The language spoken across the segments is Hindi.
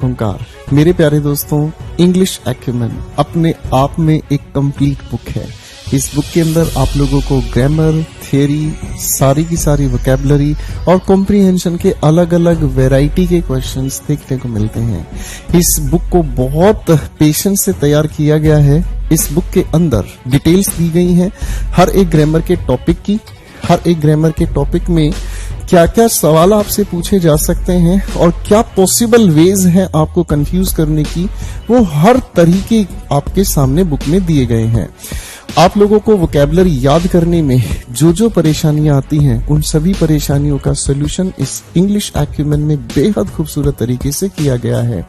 ओंकार। मेरे प्यारे दोस्तों, इंग्लिश एक्यूमेन अपने आप में एक कंप्लीट बुक है। इस बुक के अंदर आप लोगों को ग्रामर, थियरी, सारी की सारी वोकैबुलरी और कॉम्प्रिहेंशन के अलग अलग वैरायटी के क्वेश्चंस देखने को मिलते हैं। इस बुक को बहुत पेशेंस से तैयार किया गया है। इस बुक के अंदर डिटेल्स दी गई हैं हर एक ग्रामर के टॉपिक की। हर एक ग्रामर के टॉपिक में क्या क्या सवाल आपसे पूछे जा सकते हैं और क्या पॉसिबल वेज हैं आपको कंफ्यूज करने की, वो हर तरीके आपके सामने बुक में दिए गए हैं। आप लोगों को वोकैबुलरी याद करने में जो जो परेशानियां आती हैं, उन सभी परेशानियों का सोल्यूशन इस इंग्लिश एक्यूमेन में बेहद खूबसूरत तरीके से किया गया है।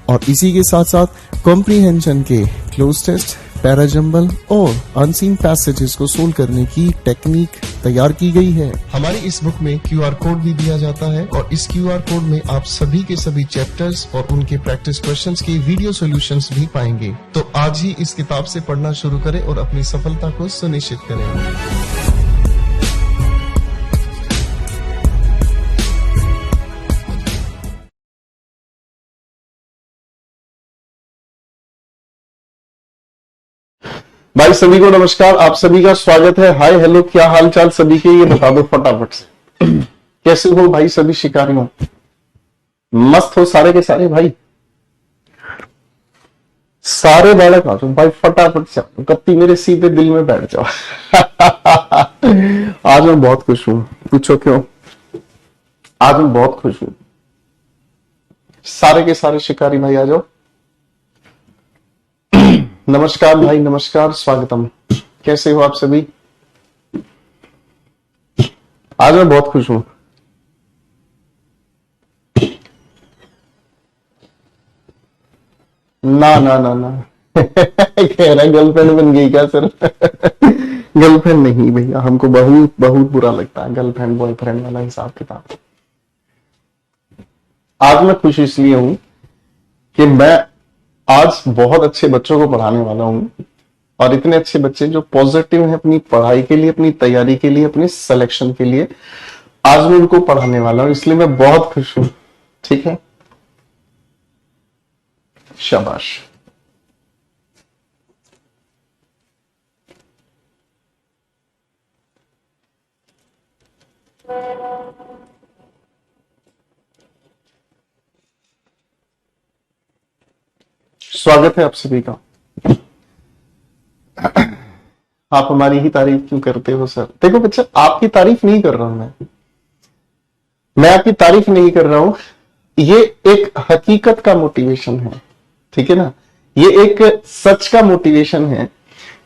और इसी के साथ साथ कॉम्प्रिहेंशन के क्लोज टेस्ट, पैराजंबल और अनसीन पैसेजेस को सोल्व करने की टेक्निक तैयार की गई है। हमारी इस बुक में QR कोड भी दिया जाता है और इस QR कोड में आप सभी के सभी चैप्टर्स और उनके प्रैक्टिस क्वेश्चंस के वीडियो सॉल्यूशंस भी पाएंगे। तो आज ही इस किताब से पढ़ना शुरू करें और अपनी सफलता को सुनिश्चित करें। भाई सभी को नमस्कार, आप सभी का स्वागत है। हाय हेलो, क्या हाल चाल सभी के, ये बता दो फटाफट से। कैसे हो भाई सभी शिकारियों? मस्त हो सारे के सारे भाई? सारे बालक आ जाओ भाई, फटाफट से कत्ती मेरे सीधे दिल में बैठ जाओ। आज मैं बहुत खुश हूं, पूछो क्यों? आज मैं बहुत खुश हूं। सारे के सारे शिकारी भाई आ जाओ। नमस्कार भाई, नमस्कार, स्वागतम। कैसे हो आप सभी? आज मैं बहुत खुश हूं। ना ना ना ना। कह रहा गर्लफ्रेंड बन गई क्या सर? गर्लफ्रेंड नहीं भैया, हमको बहुत बहुत बुरा लगता है गर्लफ्रेंड बॉयफ्रेंड वाला हिसाब किताब। आज मैं खुश इसलिए हूं कि मैं आज बहुत अच्छे बच्चों को पढ़ाने वाला हूं और इतने अच्छे बच्चे जो पॉजिटिव हैं अपनी पढ़ाई के लिए, अपनी तैयारी के लिए, अपने सिलेक्शन के लिए, आज मैं उनको पढ़ाने वाला हूं, इसलिए मैं बहुत खुश हूं। ठीक है, शाबाश। स्वागत है आप सभी का। आप हमारी ही तारीफ क्यों करते हो सर? देखो बच्चा, आपकी तारीफ नहीं कर रहा हूं मैं आपकी तारीफ नहीं कर रहा हूं। ये एक हकीकत का मोटिवेशन है, ठीक है ना? ये एक सच का मोटिवेशन है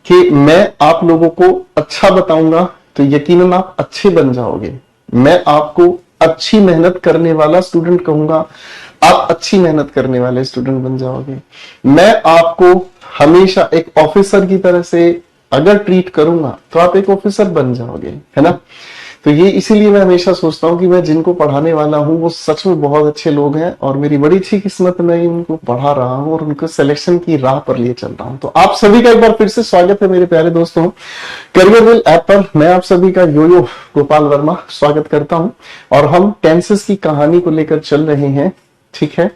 कि मैं आप लोगों को अच्छा बताऊंगा तो यकीनन आप अच्छे बन जाओगे। मैं आपको अच्छी मेहनत करने वाला स्टूडेंट कहूंगा, आप अच्छी मेहनत करने वाले स्टूडेंट बन जाओगे। मैं आपको हमेशा एक ऑफिसर की तरह से अगर ट्रीट करूंगा तो आप एक ऑफिसर बन जाओगे, है ना? तो ये इसीलिए मैं हमेशा सोचता हूँ कि मैं जिनको पढ़ाने वाला हूँ वो सच में बहुत अच्छे लोग हैं और मेरी बड़ी अच्छी किस्मत मैं उनको पढ़ा रहा हूँ और उनको सिलेक्शन की राह पर लिए चल रहा हूँ। तो आप सभी का एक बार फिर से स्वागत है मेरे प्यारे दोस्तों। करियर वेल ऐप पर मैं आप सभी का यो गोपाल वर्मा स्वागत करता हूँ और हम टेंसेस की कहानी को लेकर चल रहे हैं। ठीक है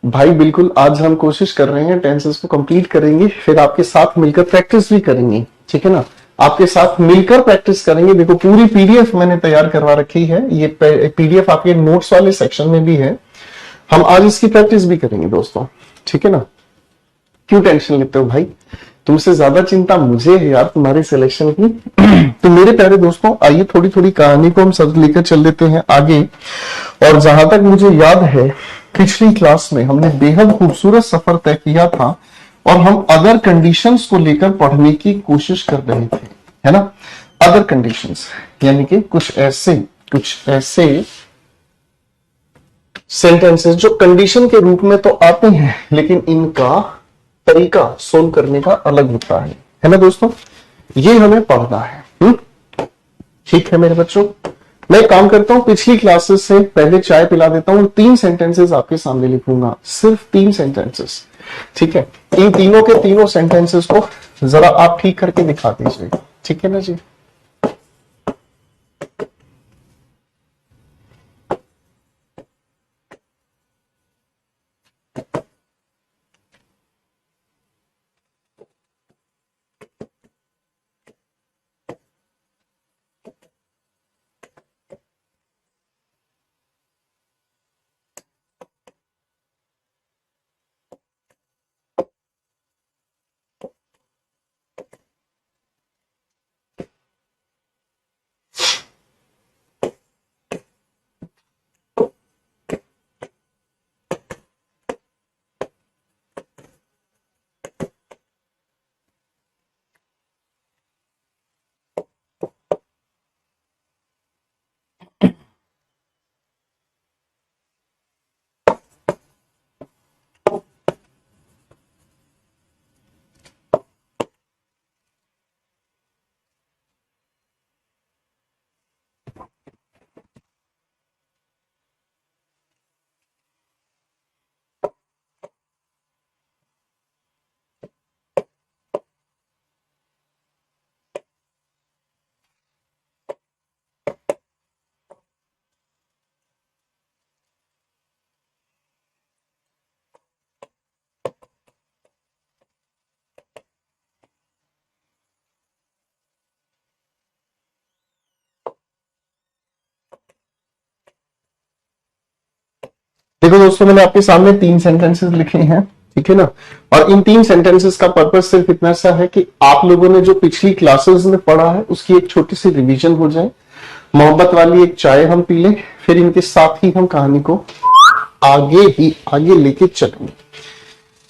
भाई, बिल्कुल। आज हम कोशिश कर रहे हैं टेंसेस को कंप्लीट करेंगे, फिर आपके साथ मिलकर प्रैक्टिस भी करेंगे। ठीक है ना? आपके साथ मिलकर प्रैक्टिस करेंगे। देखो, पूरी पीडीएफ मैंने तैयार करवा रखी है। ये पीडीएफ आपके नोट्स वाले सेक्शन में भी है। हम आज इसकी प्रैक्टिस भी करेंगे दोस्तों, ठीक है ना? क्यों टेंशन लेते हो भाई? तुमसे ज्यादा चिंता मुझे है यार तुम्हारे सिलेक्शन की। तो मेरे प्यारे दोस्तों, आइए थोड़ी थोड़ी कहानी को हम सब लेकर चल लेते हैं आगे। और जहां तक मुझे याद है, पिछली क्लास में हमने बेहद खूबसूरत सफर तय किया था और हम अदर कंडीशंस को लेकर पढ़ने की कोशिश कर रहे थे, है ना? अदर कंडीशंस यानी कि कुछ ऐसे सेंटेंसेस जो कंडीशन के रूप में तो आते हैं लेकिन इनका तरीका सोल्व करने का अलग होता है ना दोस्तों? ये हमें पढ़ना है। ठीक है मेरे बच्चों, मैं काम करता हूं, पिछली क्लासेस से पहले चाय पिला देता हूं। 3 सेंटेंसेस आपके सामने लिखूंगा, सिर्फ 3 सेंटेंसेस। ठीक है, इन तीनों के तीनों सेंटेंसेस को जरा आप ठीक करके दिखा दीजिए। ठीक है ना जी? देखो दोस्तों, मैंने आपके सामने 3 सेंटेंसेस लिखे हैं, ठीक है ना। और इन 3 सेंटेंसेस का पर्पस सिर्फ इतना सा है कि आप लोगों ने जो पिछली क्लासेस में पढ़ा है उसकी एक छोटी सी रिवीजन हो जाए, मोहब्बत वाली एक चाय हम पी लें, फिर इनके साथ ही हम कहानी को आगे लेके चलेंगे।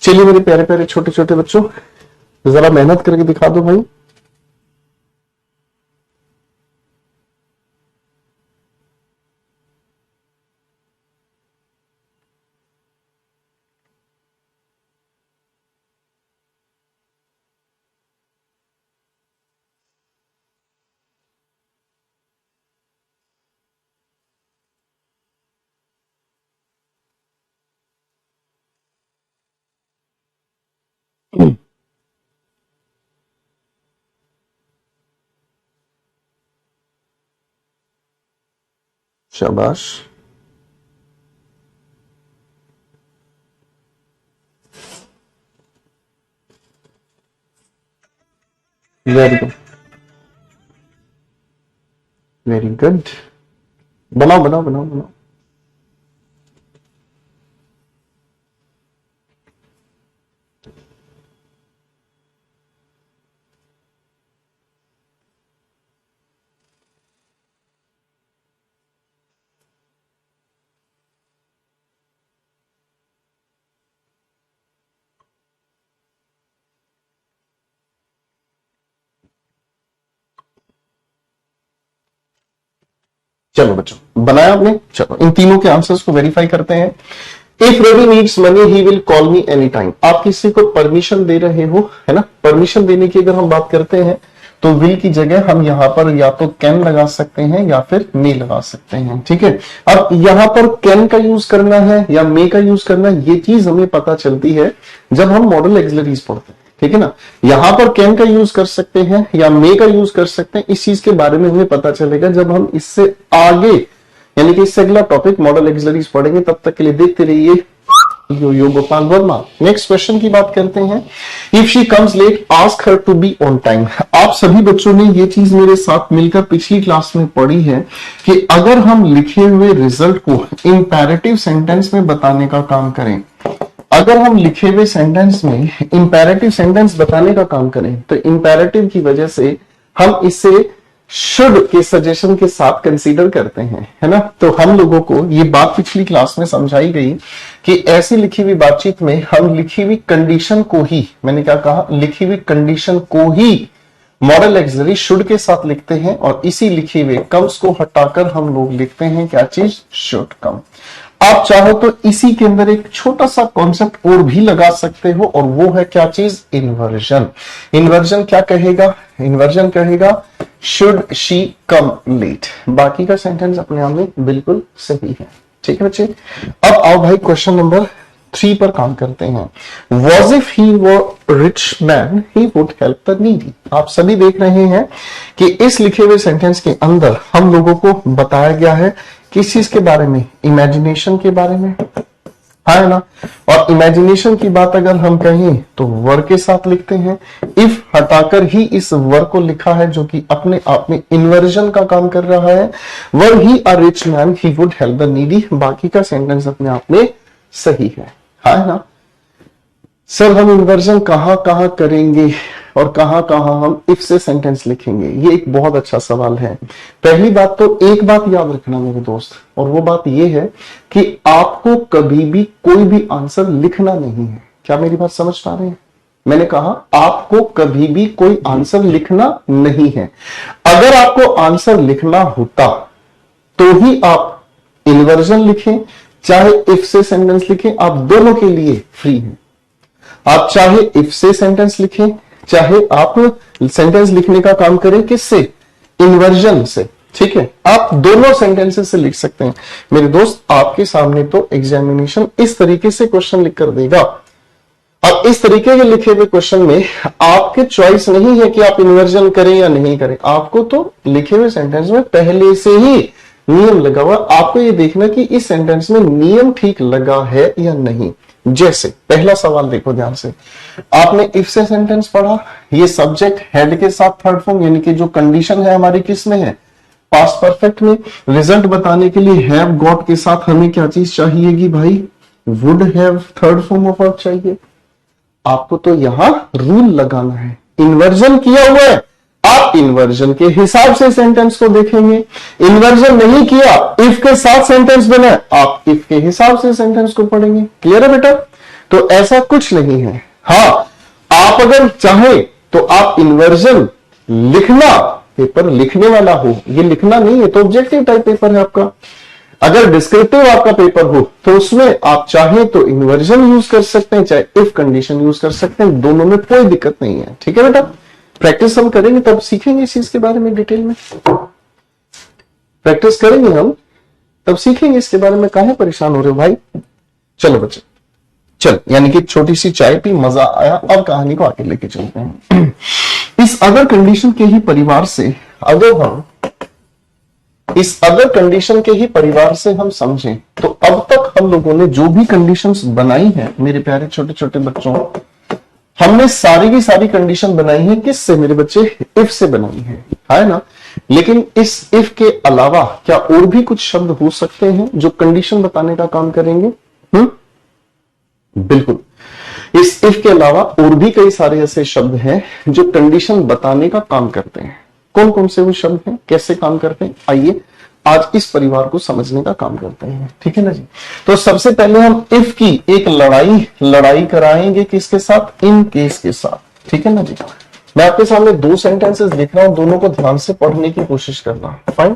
चलिए मेरे प्यारे प्यारे छोटे छोटे बच्चों, जरा मेहनत करके दिखा दो भाई। शाबाश, वेरी गुड, वेरी गुड। बनाओ बनाओ बनाओ बनाओ। चलो बच्चों, बनाया आपने? चलो इन तीनों के आंसर्स को वेरीफाई करते हैं। If Ravi needs money he will call me any time. आप किसी को परमिशन दे रहे हो, है ना। परमिशन देने की अगर हम बात करते हैं तो विल की जगह हम यहां पर या तो कैन लगा सकते हैं या फिर मे लगा सकते हैं, ठीक है। अब यहां पर कैन का यूज करना है या मे का यूज करना है, ये चीज हमें पता चलती है जब हम मॉडल एक्सिलरीज पढ़ते हैं, ठीक है ना। यहां पर कैन का यूज कर सकते हैं या मे का यूज कर सकते हैं, इस चीज के बारे में हमें पता चलेगा जब हम इससे आगे यानी कि इससे अगला टॉपिक मॉडल एक्सिलरीज पढ़ेंगे। तब तक के लिए देखते रहिए yo Gopal Verma. Next question की बात करते हैं। If she comes late ask her to be on time. आप सभी बच्चों ने ये चीज मेरे साथ मिलकर पिछली क्लास में पढ़ी है कि अगर हम लिखे हुए रिजल्ट को इंपैरेटिव सेंटेंस में बताने का काम करें, अगर हम लिखे हुए सेंटेंस में इंपैरेटिव सेंटेंस बताने का काम करें तो इंपैरेटिव की वजह से हम इसे शुड के सजेशन के साथ कंसीडर करते हैं, है ना। तो हम लोगों को ये बात पिछली क्लास में समझाई गई कि ऐसी लिखी हुई बातचीत में हम लिखी हुई कंडीशन को ही, मैंने क्या कहा, लिखी हुई कंडीशन को ही मॉडल एक्सिलरी शुड के साथ लिखते हैं और इसी लिखे हुए कम्स को हटाकर हम लोग लिखते हैं क्या चीज, शुड कम। आप चाहो तो इसी के अंदर एक छोटा सा कॉन्सेप्ट और भी लगा सकते हो और वो है क्या चीज, इन्वर्जन। इन्वर्जन क्या कहेगा, इन्वर्जन कहेगा शुड शी कम लेट। बाकी का सेंटेंस अपने आप में बिल्कुल सही है, ठीक है बच्चे। अब आओ भाई क्वेश्चन नंबर 3 पर काम करते हैं। Was if he were rich man, he would help the needy। आप सभी देख रहे हैं कि इस लिखे हुए सेंटेंस के अंदर हम लोगों को बताया गया है किस चीज के बारे में, इमेजिनेशन के बारे में, है ना। और इमेजिनेशन की बात अगर हम कहें तो वर के साथ लिखते हैं। इफ हटाकर ही इस वर को लिखा है जो कि अपने आप में इन्वर्जन का काम कर रहा है। Were he a rich man he would help the needy. बाकी का सेंटेंस अपने आप में सही है ना। सर हम इन्वर्जन कहां कहां करेंगे और कहां कहां हम इफ से सेंटेंस लिखेंगे, ये एक बहुत अच्छा सवाल है। पहली बात तो एक बात याद रखना मेरे दोस्त, और वो बात ये है कि आपको कभी भी कोई भी आंसर लिखना नहीं है। क्या मेरी बात समझ पा रहे हैं? मैंने कहा आपको कभी भी कोई आंसर लिखना नहीं है। अगर आपको आंसर लिखना होता तो ही आप इन्वर्जन लिखें, चाहे इफ से सेंटेंस लिखें, आप दोनों के लिए फ्री हैं। आप चाहे इफ से सेंटेंस लिखें, चाहे आप सेंटेंस लिखने का काम करें किससे, इन्वर्जन से, ठीक है। आप दोनों सेंटेंसेस से लिख सकते हैं मेरे दोस्त। आपके सामने तो एग्जामिनेशन इस तरीके से क्वेश्चन लिख कर देगा। अब इस तरीके के लिखे हुए क्वेश्चन में आपके चॉइस नहीं है कि आप इन्वर्जन करें या नहीं करें। आपको तो लिखे हुए सेंटेंस में पहले से ही नियम लगा हुआ, आपको ये देखना कि इस सेंटेंस में नियम ठीक लगा है या नहीं। जैसे पहला सवाल देखो ध्यान से, आपने इफ से सेंटेंस पढ़ा, ये सब्जेक्ट हेड के साथ थर्ड फॉर्म यानी कि जो कंडीशन है हमारी किस में है, पास्ट परफेक्ट में रिजल्ट बताने के लिए हैव गॉट के साथ हमें क्या चीज चाहिएगी भाई, would have third form of verb चाहिए। आपको तो यहां रूल लगाना है, इन्वर्जन किया हुआ है, आप इन्वर्जन के हिसाब से सेंटेंस को देखेंगे। इन्वर्जन नहीं किया, इफ के साथ सेंटेंस बना है, आप इफ के हिसाब से सेंटेंस को पढ़ेंगे। क्लियर है बेटा? तो ऐसा कुछ नहीं है। हाँ, आप अगर चाहे तो आप इन्वर्जन लिखना, पेपर लिखने वाला हो, ये लिखना नहीं है तो ऑब्जेक्टिव टाइप पेपर है आपका। अगर डिस्क्रिप्टिव आपका पेपर हो तो उसमें आप चाहे तो इन्वर्जन यूज कर सकते हैं, चाहे इफ कंडीशन यूज कर सकते हैं, दोनों में कोई दिक्कत नहीं है। ठीक है बेटा? प्रैक्टिस हम करेंगे तब सीखेंगे इस चीज के बारे में डिटेल में। प्रैक्टिस करेंगे हम तब सीखेंगे इसके बारे में। काहे परेशान हो रहे हो भाई? चलो बच्चे, चल, यानी कि छोटी सी चाय पी, मजा आया, अब कहानी को आगे लेके चलते हैं। इस अदर कंडीशन के ही परिवार से अगर हम इस अदर कंडीशन के ही परिवार से हम समझें तो अब तक हम लोगों ने जो भी कंडीशंस बनाई है मेरे प्यारे छोटे छोटे बच्चों, हमने सारी की सारी कंडीशन बनाई है किससे मेरे बच्चे? इफ से बनाई है ना? लेकिन इस इफ के अलावा क्या और भी कुछ शब्द हो सकते हैं जो कंडीशन बताने का काम करेंगे? बिल्कुल, इस इफ के अलावा और भी कई सारे ऐसे शब्द हैं जो कंडीशन बताने का काम करते हैं। कौन कौन से वो शब्द हैं, कैसे काम करते हैं, आइए आज इस परिवार को समझने का काम करते हैं। ठीक है ना जी? तो सबसे पहले हम इफ की एक लड़ाई कराएंगे किसके साथ? इन केस के साथ। ठीक है ना जी? मैं आपके सामने दो सेंटेंसेस लिख रहा हूं, दोनों को ध्यान से पढ़ने की कोशिश करना। फाइन?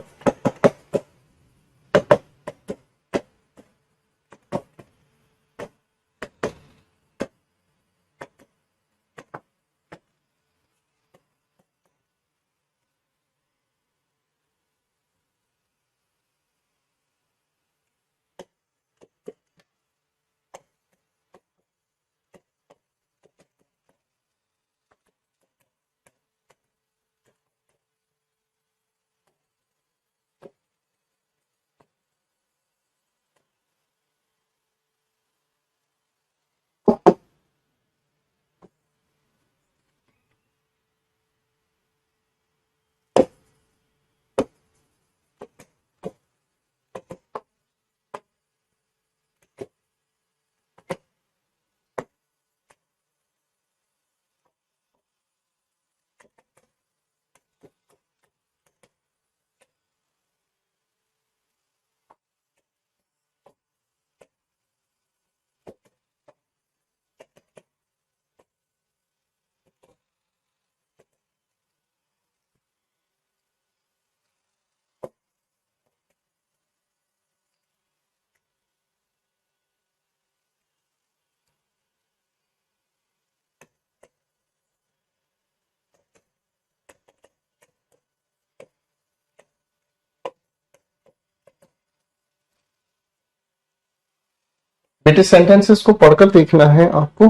बेटे सेंटेंसेस को पढ़कर देखना है आपको।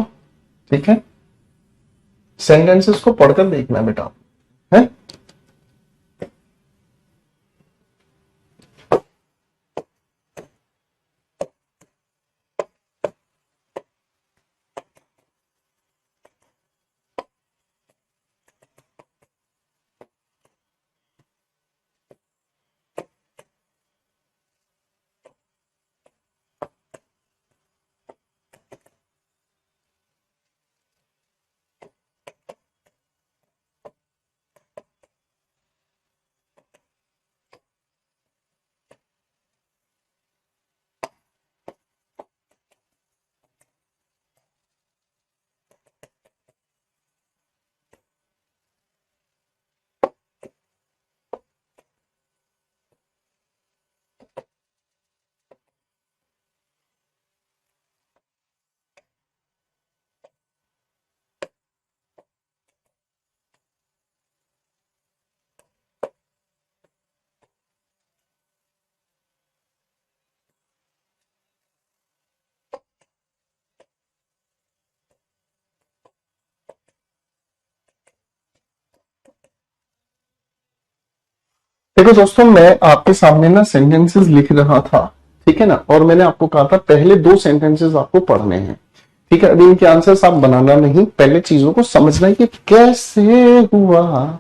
ठीक है? सेंटेंसेस को पढ़कर देखना है बेटा, है? देखो दोस्तों, मैं आपके सामने ना सेंटेंसेस लिख रहा था, ठीक है ना? और मैंने आपको कहा था पहले दो सेंटेंसेस आपको पढ़ने हैं। ठीक है? अभी इनके आंसर्स आप बनाना नहीं, पहले चीजों को समझना है कि कैसे हुआ,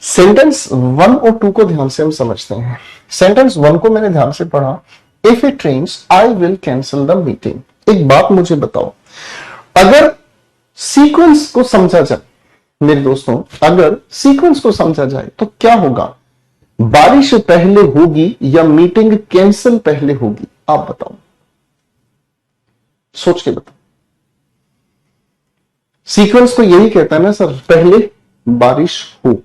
सेंटेंस 1 और 2 को ध्यान से हम समझते हैं। सेंटेंस 1 को मैंने ध्यान से पढ़ा, if it rains I will cancel the meeting. एक बात मुझे बताओ, अगर सीक्वेंस को समझा जाए मेरे दोस्तों, अगर सीक्वेंस को समझा जाए तो क्या होगा? बारिश पहले होगी या मीटिंग कैंसिल पहले होगी? आप बताओ, सोच के बताओ। सीक्वेंस तो यही कहता है ना सर, पहले बारिश हो।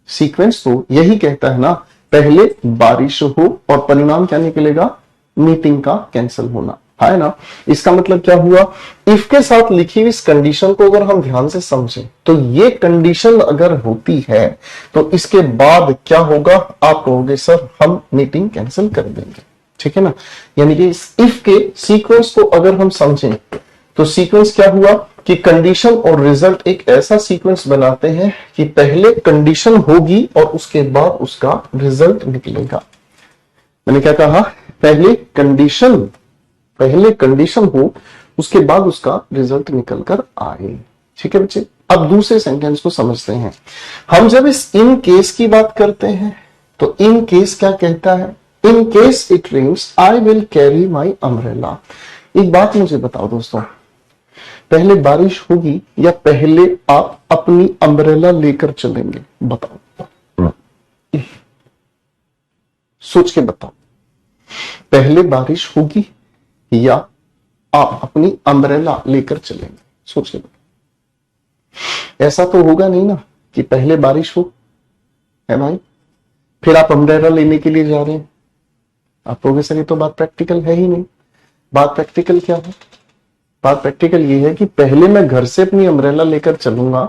सीक्वेंस तो यही कहता है ना, पहले बारिश हो और परिणाम क्या निकलेगा? मीटिंग का कैंसिल होना, है ना। इसका मतलब क्या हुआ? इफ के साथ लिखी हुई इस कंडीशन को अगर हम ध्यान से समझें तो ये कंडीशन अगर होती है तो इसके बाद क्या होगा? आप कहोगे सर हम मीटिंग कैंसिल कर देंगे, ठीक है ना। यानी कि इस इफ के सीक्वेंस को अगर हम समझें तो सीक्वेंस क्या हुआ कि कंडीशन और रिजल्ट एक ऐसा सीक्वेंस बनाते हैं कि पहले कंडीशन होगी और उसके बाद उसका रिजल्ट निकलेगा। मैंने क्या कहा? पहले कंडीशन हो, उसके बाद उसका रिजल्ट निकल कर आए, ठीक है बच्चे। अब दूसरे सेंटेंस को समझते हैं। हम जब इस इन केस की बात करते हैं तो इन केस क्या कहता है? In case it rains I will carry my umbrella. एक बात मुझे बताओ दोस्तों, पहले बारिश होगी या पहले आप अपनी अम्ब्रेला लेकर चलेंगे? बताओ, सोच के बताओ। पहले बारिश होगी या आप अपनी अम्ब्रेला लेकर चलेंगे? सोच के बताओ। ऐसा तो होगा नहीं ना कि पहले बारिश हो, है भाई, फिर आप अम्ब्रेला लेने के लिए जा रहे हैं। आप कहोगे सर ये तो बात प्रैक्टिकल है ही नहीं। बात प्रैक्टिकल क्या है? बात प्रैक्टिकल ये है कि पहले मैं घर से अपनी अम्ब्रेला लेकर चलूंगा,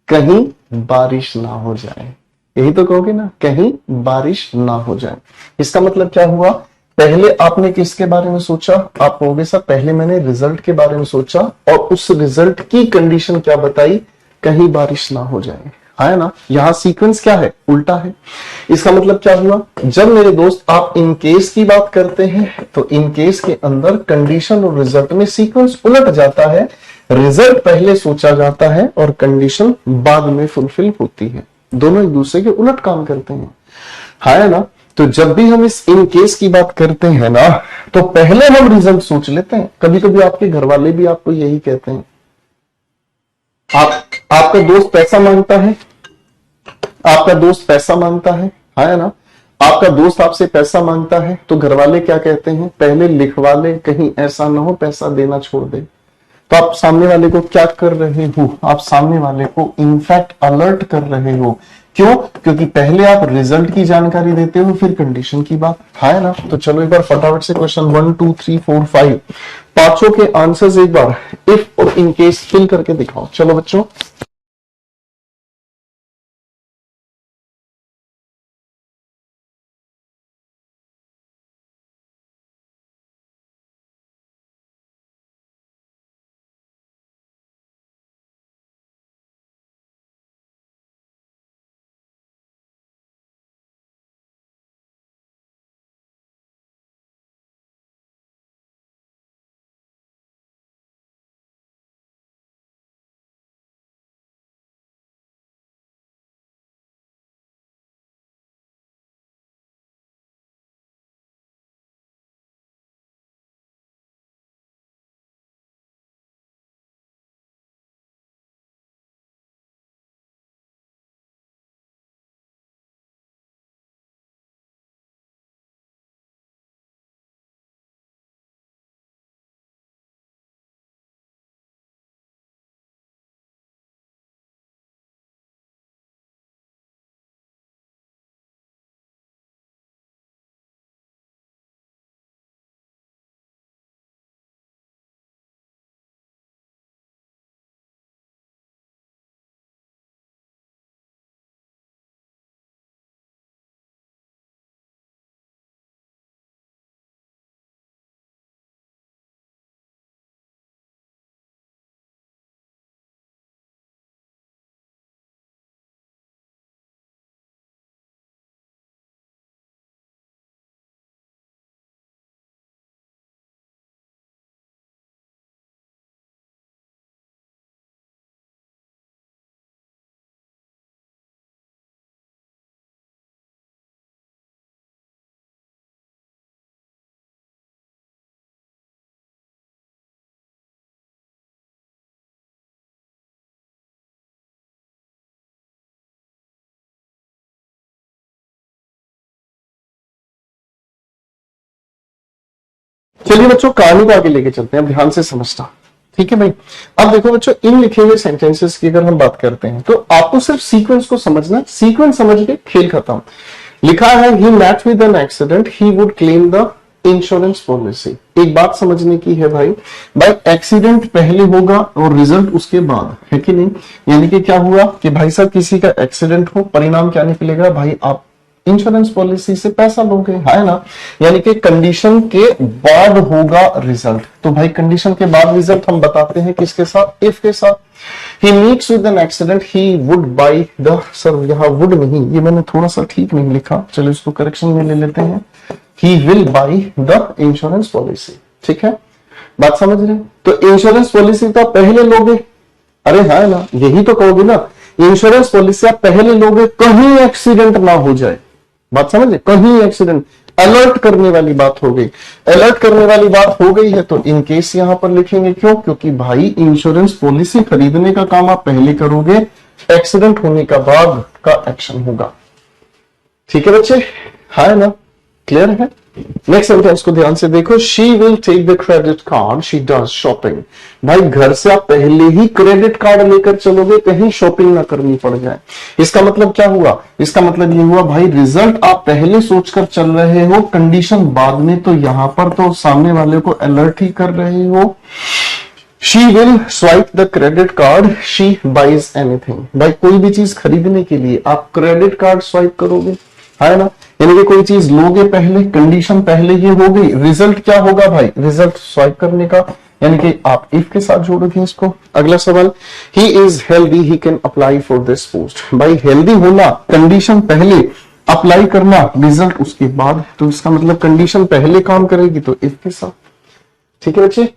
कहीं बारिश ना हो जाए। यही तो कहोगे ना, कहीं बारिश ना हो जाए। इसका मतलब क्या हुआ? पहले आपने किसके बारे में सोचा? आप कहोगे सर पहले मैंने रिजल्ट के बारे में सोचा और उस रिजल्ट की कंडीशन क्या बताई? कहीं बारिश ना हो जाए, है ना। यहां सीक्वेंस क्या है? उल्टा है। इसका मतलब क्या हुआ? जब मेरे दोस्त आप इन केस की बात करते हैं तो इन केस के अंदर कंडीशन और रिजल्ट में सीक्वेंस उलट जाता है। रिजल्ट पहले सोचा जाता है और कंडीशन बाद में फुलफिल होती है। दोनों एक दूसरे के उलट काम करते हैं, है ना। तो जब भी हम इस इन केस की बात करते हैं ना तो पहले हम रिजल्ट सोच लेते हैं। कभी कभी आपके घर वाले भी आपको यही कहते हैं। आपका दोस्त पैसा मांगता है, आपका दोस्त पैसा मांगता है ना। आपका दोस्त आपसे पैसा मांगता है तो घर वाले क्या कहते हैं? पहले लिखवा ले, कहीं ऐसा ना हो पैसा देना छोड़ दे। तो आप सामने वाले को क्या कर रहे हो? आप सामने वाले को इनफैक्ट अलर्ट कर रहे हो। क्यों? क्योंकि पहले आप रिजल्ट की जानकारी देते हो, फिर कंडीशन की बात, है ना। तो चलो एक बार फटाफट से क्वेश्चन 1 2 3 4 5 पांचों के आंसर्स एक बार इफ और इन केस फिल करके दिखाओ। चलो बच्चों। चलिए बच्चों कहानी को आगे लेके चलते हैं, अब ध्यान से समझना, ठीक है भाई। अब देखो बच्चों, इन लिखे हुए सेंटेंसेस की अगर हम बात करते हैं तो आपको सिर्फ सीक्वेंस को समझना, सीक्वेंस समझ के खेल खत्म। लिखा है he met with an accident, he would claim the insurance policy. एक बात समझने की है भाई, एक्सीडेंट पहले होगा और रिजल्ट उसके बाद, है कि नहीं। यानी कि क्या हुआ कि भाई साहब किसी का एक्सीडेंट हो, परिणाम क्या निकलेगा भाई, आप इंश्योरेंस पॉलिसी से पैसा लोगे, है ना। यानी कि कंडीशन के बाद होगा रिजल्ट। तो भाई कंडीशन के बाद रिजल्ट हम बताते हैं किसके साथ, इफ के साथ। He meets with an accident, he would buy the, sir यहाँ वुड नहीं, ये मैंने थोड़ा सा ठीक नहीं लिखा, चलो इसको करेक्शन में ले लेते हैं। He will by the insurance policy, ठीक है, बात समझ रहे हैं। तो इंश्योरेंस पॉलिसी तो आप पहले लोगे, अरे है ना, यही तो कहोगे ना, इंश्योरेंस पॉलिसी आप पहले लोगे कहीं एक्सीडेंट ना हो जाए, बात समझे, कहीं एक्सीडेंट, अलर्ट करने वाली बात हो गई। अलर्ट करने वाली बात हो गई है तो इन केस यहां पर लिखेंगे, क्यों, क्योंकि भाई इंश्योरेंस पॉलिसी खरीदने का काम आप पहले करोगे, एक्सीडेंट होने का बाद का एक्शन होगा, ठीक है बच्चे, है ना, क्लियर है। नेक्स्ट सेंटेंस को ध्यान से देखो, she will take the credit card, she does shopping. भाई घर से आप पहले ही क्रेडिट कार्ड लेकर चलोगे, कहीं शॉपिंग ना करनी पड़ जाए। इसका मतलब क्या हुआ, इसका मतलब ये हुआ भाई रिजल्ट आप पहले सोचकर चल रहे हो, कंडीशन बाद में, तो यहां पर तो सामने वाले को अलर्ट ही कर रहे हो। She will swipe the credit card, she buys anything. भाई कोई भी चीज खरीदने के लिए आप क्रेडिट कार्ड स्वाइप करोगे, है ना, यानी कि कोई चीज लोगे पहले, कंडीशन पहले ये हो गई, रिजल्ट क्या होगा भाई, रिजल्ट स्वाइप करने का, यानी कि आप इफ के साथ जोड़ोगे इसको। अगला सवाल, he is healthy, he can apply for this post. भाई हेल्दी होना, कंडीशन पहले, अप्लाई करना, रिजल्ट उसके बाद, तो इसका मतलब कंडीशन पहले काम करेगी तो इफ के साथ, ठीक है बच्चे,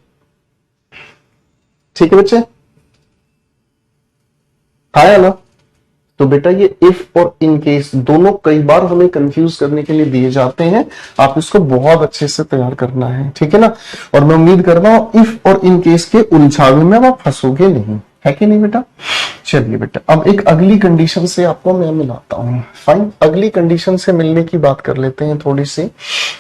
ठीक है बच्चे, आया ना। तो बेटा ये इफ और इन केस दोनों कई बार हमें कंफ्यूज करने के लिए दिए जाते हैं, आप इसको बहुत अच्छे से तैयार करना है, ठीक है ना। और मैं उम्मीद कर रहा हूं इफ और इन केस के उलझावे में आप फंसोगे नहीं, है कि नहीं बेटा। चलिए बेटा, अब एक अगली कंडीशन से आपको मैं मिलाता हूं। फाइन, अगली कंडीशन से मिलने की बात कर लेते हैं थोड़ी सी।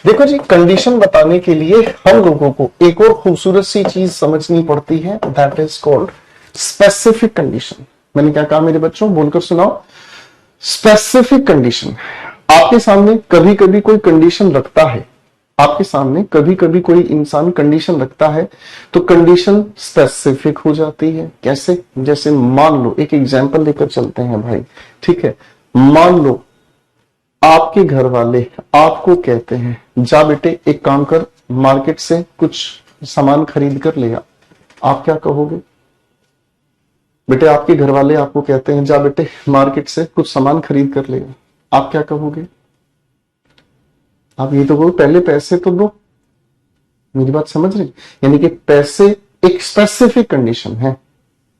देखो जी, कंडीशन बताने के लिए हम लोगों को एक और खूबसूरत सी चीज समझनी पड़ती है, that is called specific condition. मैंने क्या कहा मेरे बच्चों, बोलकर सुनाओ, स्पेसिफिक कंडीशन। आपके सामने कभी कभी कोई कंडीशन रखता है, आपके सामने कभी कभी कोई इंसान कंडीशन रखता है तो कंडीशन स्पेसिफिक हो जाती है। कैसे, जैसे मान लो, एक एग्जांपल लेकर चलते हैं भाई, ठीक है। मान लो आपके घर वाले आपको कहते हैं जा बेटे एक काम कर, मार्केट से कुछ सामान खरीद कर ले आ। आप क्या कहोगे बेटे, आपके घर वाले आपको कहते हैं जा बेटे मार्केट से कुछ सामान खरीद कर ले आ, आप क्या कहोगे। आप ये तो कहो पहले पैसे तो दो, मेरी बात समझ रही, यानी कि पैसे एक स्पेसिफिक कंडीशन है,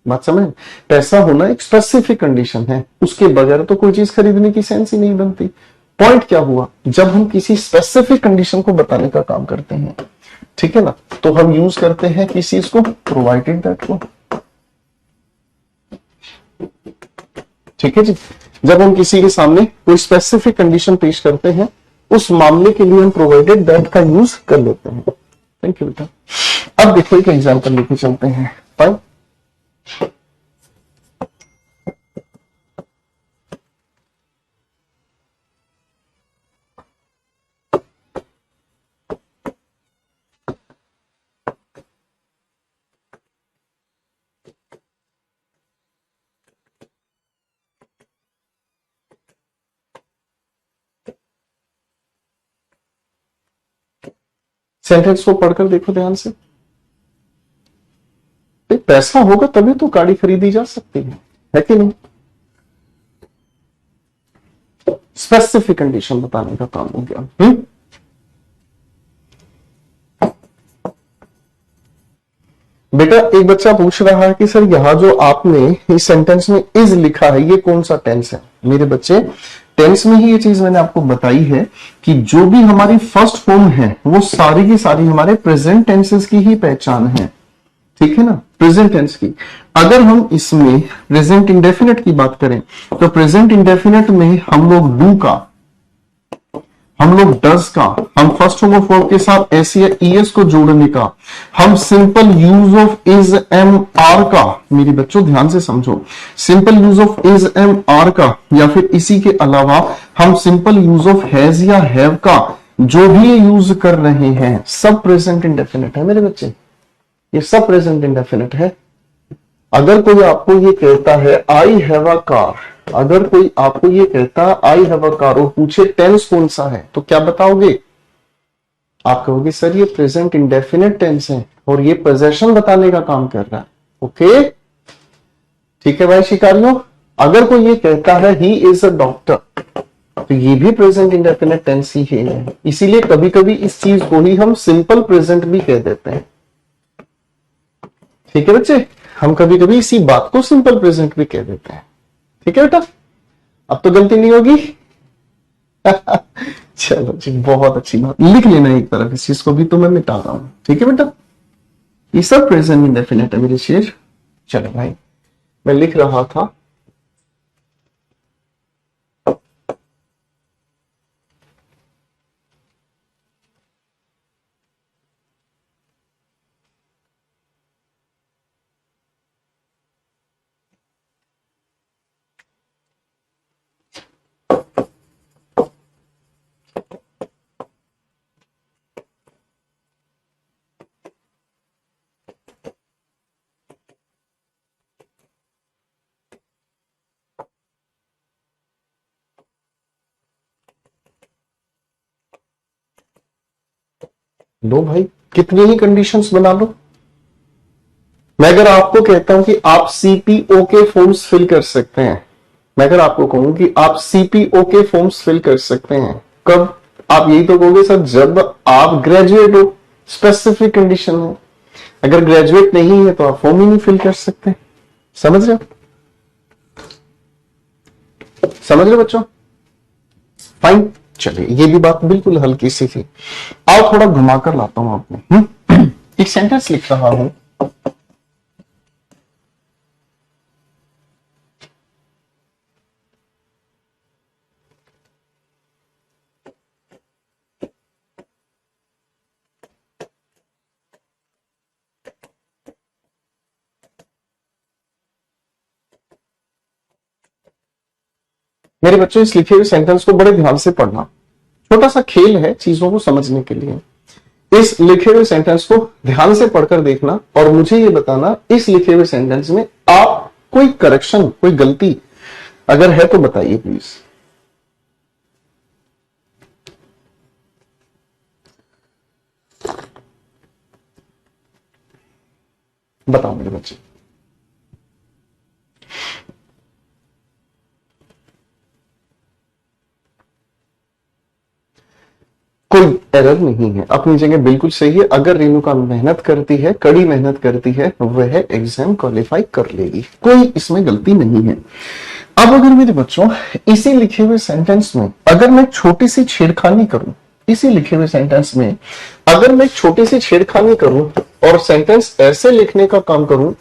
बात समझ, पैसा होना एक स्पेसिफिक कंडीशन है, उसके बगैर तो कोई चीज खरीदने की सेंस ही नहीं बनती। पॉइंट क्या हुआ, जब हम किसी स्पेसिफिक कंडीशन को बताने का काम करते हैं, ठीक है ना, तो हम यूज करते हैं किस चीज को, प्रोवाइडेड दैट को, ठीक है जी। जब हम किसी के सामने कोई स्पेसिफिक कंडीशन पेश करते हैं, उस मामले के लिए हम प्रोवाइडेड दैट का यूज कर लेते हैं। थैंक यू बेटा। अब देखो एक एग्जांपल लेके चलते हैं। फाइन, सेंटेंस को पढ़कर देखो ध्यान से। पैसा होगा तभी तो गाड़ी खरीदी जा सकती है कि नहीं। स्पेसिफिक कंडीशन बताने का काम हो गया। बेटा एक बच्चा पूछ रहा है कि सर यहां जो आपने इस सेंटेंस में इज लिखा है ये कौन सा टेंस है। मेरे बच्चे टेंस में ही ये चीज मैंने आपको बताई है कि जो भी हमारी फर्स्ट फॉर्म है वो सारी की सारी हमारे प्रेजेंट टेंसेस की ही पहचान है, ठीक है ना, प्रेजेंट टेंस की। अगर हम इसमें प्रेजेंट इंडेफिनिट की बात करें तो प्रेजेंट इंडेफिनिट में हम लोग डू का हम लोग डज का, हम फर्स्ट होमोफोब के साथ एस या ईएस को जोड़ने का, हम simple use of is am are का, मेरे बच्चों ध्यान से समझो, simple use of is am are का, या फिर इसी के अलावा हम सिंपल यूज ऑफ हैज या हैव का जो भी ये यूज कर रहे हैं सब प्रेजेंट इंडेफिनिट है मेरे बच्चे, ये सब प्रेजेंट इंडेफिनिट है। अगर कोई आपको ये कहता है आई हैव अ कार, अगर कोई आपको ये कहता है आई हैव अ कार और पूछे टेंस कौन सा है तो क्या बताओगे? आप कहोगे सर ये प्रेजेंट इंडेफिनिट टेंस है और ये पोजेशन बताने का काम कर रहा है। ओके ठीक है भाई शिकारियों। अगर कोई ये कहता है ही इज अ डॉक्टर तो ये भी प्रेजेंट इंडेफिनिट टेंस ही है, इसीलिए कभी कभी इस चीज को ही हम सिंपल प्रेजेंट भी कह देते हैं। ठीक है बच्चे, हम कभी कभी इसी बात को सिंपल प्रेजेंट भी कह देते हैं। ठीक है बेटा, अब तो गलती नहीं होगी। चलो जी बहुत अच्छी बात, लिख लेना एक तरफ, इस चीज को भी तो मैं मिटा रहा हूं। ठीक है बेटा, ये सब प्रेजेंट इंडेफिनिट है मेरे शेर। चलो भाई मैं लिख रहा था, लो भाई कितनी ही कंडीशंस बना लो। मैं अगर आपको कहता हूं कि आप सीपीओ के फॉर्म्स फिल कर सकते हैं, मैं अगर आपको कहूं कि आप सीपीओ के फॉर्म्स फिल कर सकते हैं, कब? आप यही तो कहोगे सर जब आप ग्रेजुएट हो, स्पेसिफिक कंडीशन है। अगर ग्रेजुएट नहीं है तो आप फॉर्म ही नहीं फिल कर सकते। समझ रहे हो? समझ रहे हो बच्चों? फाइन, चलिए ये भी बात बिल्कुल हल्की सी थी। आओ थोड़ा घुमाकर लाता हूं आपको। एक सेंटेंस लिख रहा हूं, मेरे बच्चों इस लिखे हुए सेंटेंस को बड़े ध्यान से पढ़ना, छोटा सा खेल है चीजों को समझने के लिए। इस लिखे हुए सेंटेंस को ध्यान से पढ़कर देखना और मुझे ये बताना इस लिखे हुए सेंटेंस में आप कोई करेक्शन, कोई गलती अगर है तो बताइए प्लीज। बताओ मेरे बच्चे। कोई एरर नहीं है, अपनी जगह बिल्कुल सही है। अगर रेणुका मेहनत करती है, कड़ी मेहनत करती है, वह एग्जाम क्वालिफाई कर लेगी, कोई इसमें गलती नहीं है। अब अगर मेरे बच्चों इसी लिखे हुए सेंटेंस में अगर मैं छोटी सी छेड़खानी करूं, इसी लिखे हुए सेंटेंस में अगर मैं छोटी सी छेड़खानी करूं और सेंटेंस ऐसे लिखने का काम करूं,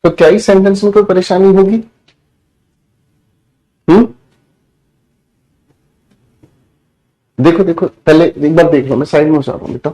तो क्या इस सेंटेंस में कोई परेशानी होगी? हम्म, देखो देखो पहले एक बार देख लो, मैं साइड में हो जा रहा हूं बेटा।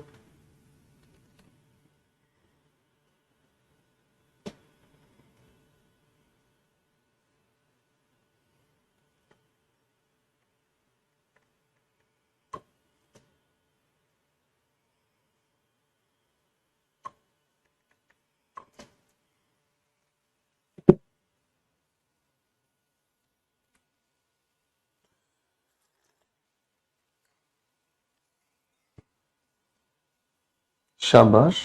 शाबाश,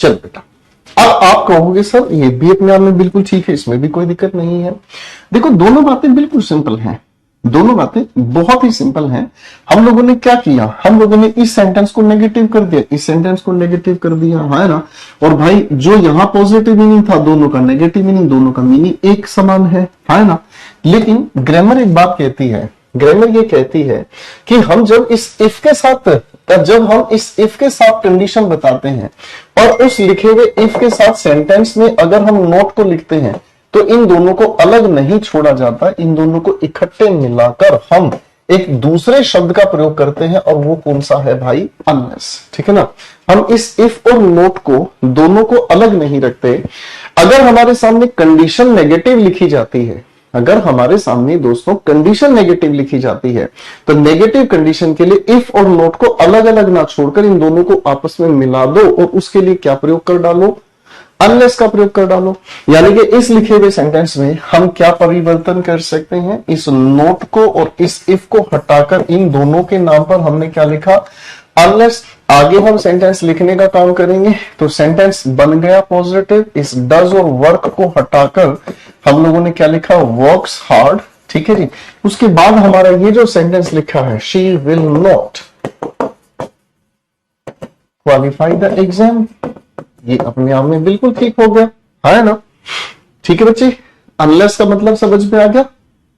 चल बेटा अब आप कहोगे सर ये भी अपने आप में बिल्कुल ठीक है, इसमें भी कोई दिक्कत नहीं है। देखो दोनों बातें बिल्कुल सिंपल हैं, दोनों बातें बहुत ही सिंपल हैं। हम लोगों ने क्या किया, हम लोगों ने इस सेंटेंस को नेगेटिव कर दिया, इस सेंटेंस को नेगेटिव कर दिया, है ना। और भाई जो यहां पॉजिटिव मीनिंग था दोनों का नेगेटिव मीनिंग, दोनों का मीनिंग एक समान है ना। लेकिन ग्रामर एक बात कहती है, ग्रामर ये कहती है कि हम जब हम इस इफ के साथ कंडीशन बताते हैं और उस लिखे हुए इफ के साथ सेंटेंस में अगर हम नोट को लिखते हैं तो इन दोनों को अलग नहीं छोड़ा जाता, इन दोनों को इकट्ठे मिलाकर हम एक दूसरे शब्द का प्रयोग करते हैं और वो कौन सा है भाई, अनलेस। ठीक है ना, हम इस इफ और नोट को दोनों को अलग नहीं रखते। अगर हमारे सामने कंडीशन नेगेटिव लिखी जाती है, अगर हमारे सामने दोस्तों कंडीशन नेगेटिव लिखी जाती है तो नेगेटिव कंडीशन के लिए इफ और नोट को अलग अलग ना छोड़कर इन दोनों को आपस में मिला दो और उसके लिए क्या प्रयोग कर डालो, अनलेस का प्रयोग कर डालो। यानी कि इस लिखे हुए सेंटेंस में हम क्या परिवर्तन कर सकते हैं, इस नोट को और इस इफ को हटाकर इन दोनों के नाम पर हमने क्या लिखा, अनलेस। आगे हम सेंटेंस लिखने का काम करेंगे तो सेंटेंस बन गया पॉजिटिव, इस डज और वर्क को हटाकर हम लोगों ने क्या लिखा, वर्क्स हार्ड। ठीक है जी, उसके बाद हमारा ये जो सेंटेंस लिखा है, she will not qualify the exam, ये अपने आप में बिल्कुल ठीक हो गया, है ना। ठीक है बच्चे, अनलेस का मतलब समझ में आ गया।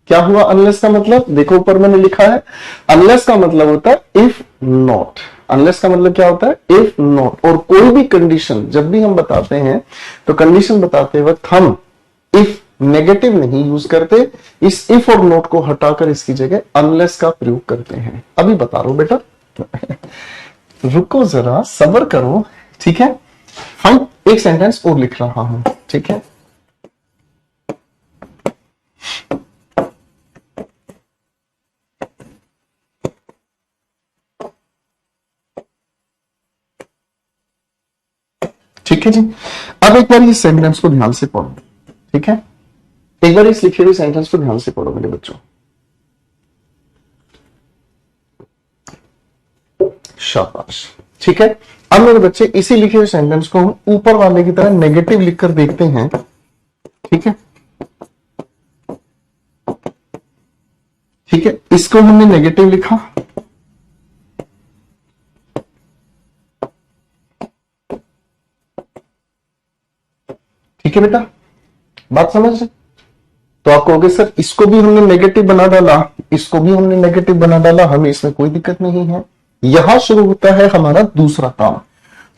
क्या हुआ अनलेस का मतलब, देखो ऊपर मैंने लिखा है, अनलेस का मतलब होता है इफ नॉट। अनलेस का मतलब क्या होता है, इफ नॉट। और कोई भी कंडीशन जब भी हम बताते हैं तो कंडीशन बताते वक्त हम इफ नेगेटिव नहीं यूज करते, इस इफ और नॉट को हटाकर इसकी जगह अनलेस का प्रयोग करते हैं। अभी बता रहा हूं बेटा, रुको जरा, सब्र करो। ठीक है, फाइन, एक सेंटेंस और लिख रहा हूं। ठीक है, ठीक है जी। अब एक बार इस सेंटेंस को ध्यान से पढ़ो। ठीक है, एक बार इस लिखे हुए सेंटेंस को ध्यान से पढ़ो मेरे बच्चों। शाबाश। ठीक है, अब मेरे बच्चे इसी लिखे हुए सेंटेंस को हम ऊपर वाले की तरह नेगेटिव लिखकर देखते हैं। ठीक है, ठीक है, इसको हमने नेगेटिव लिखा, ठीक है बेटा, बात समझ रहे। तो आप कहोगे सर इसको भी हमने नेगेटिव बना डाला, इसको भी हमने नेगेटिव बना डाला, हमें इसमें कोई दिक्कत नहीं है। यहां शुरू होता है हमारा दूसरा काम।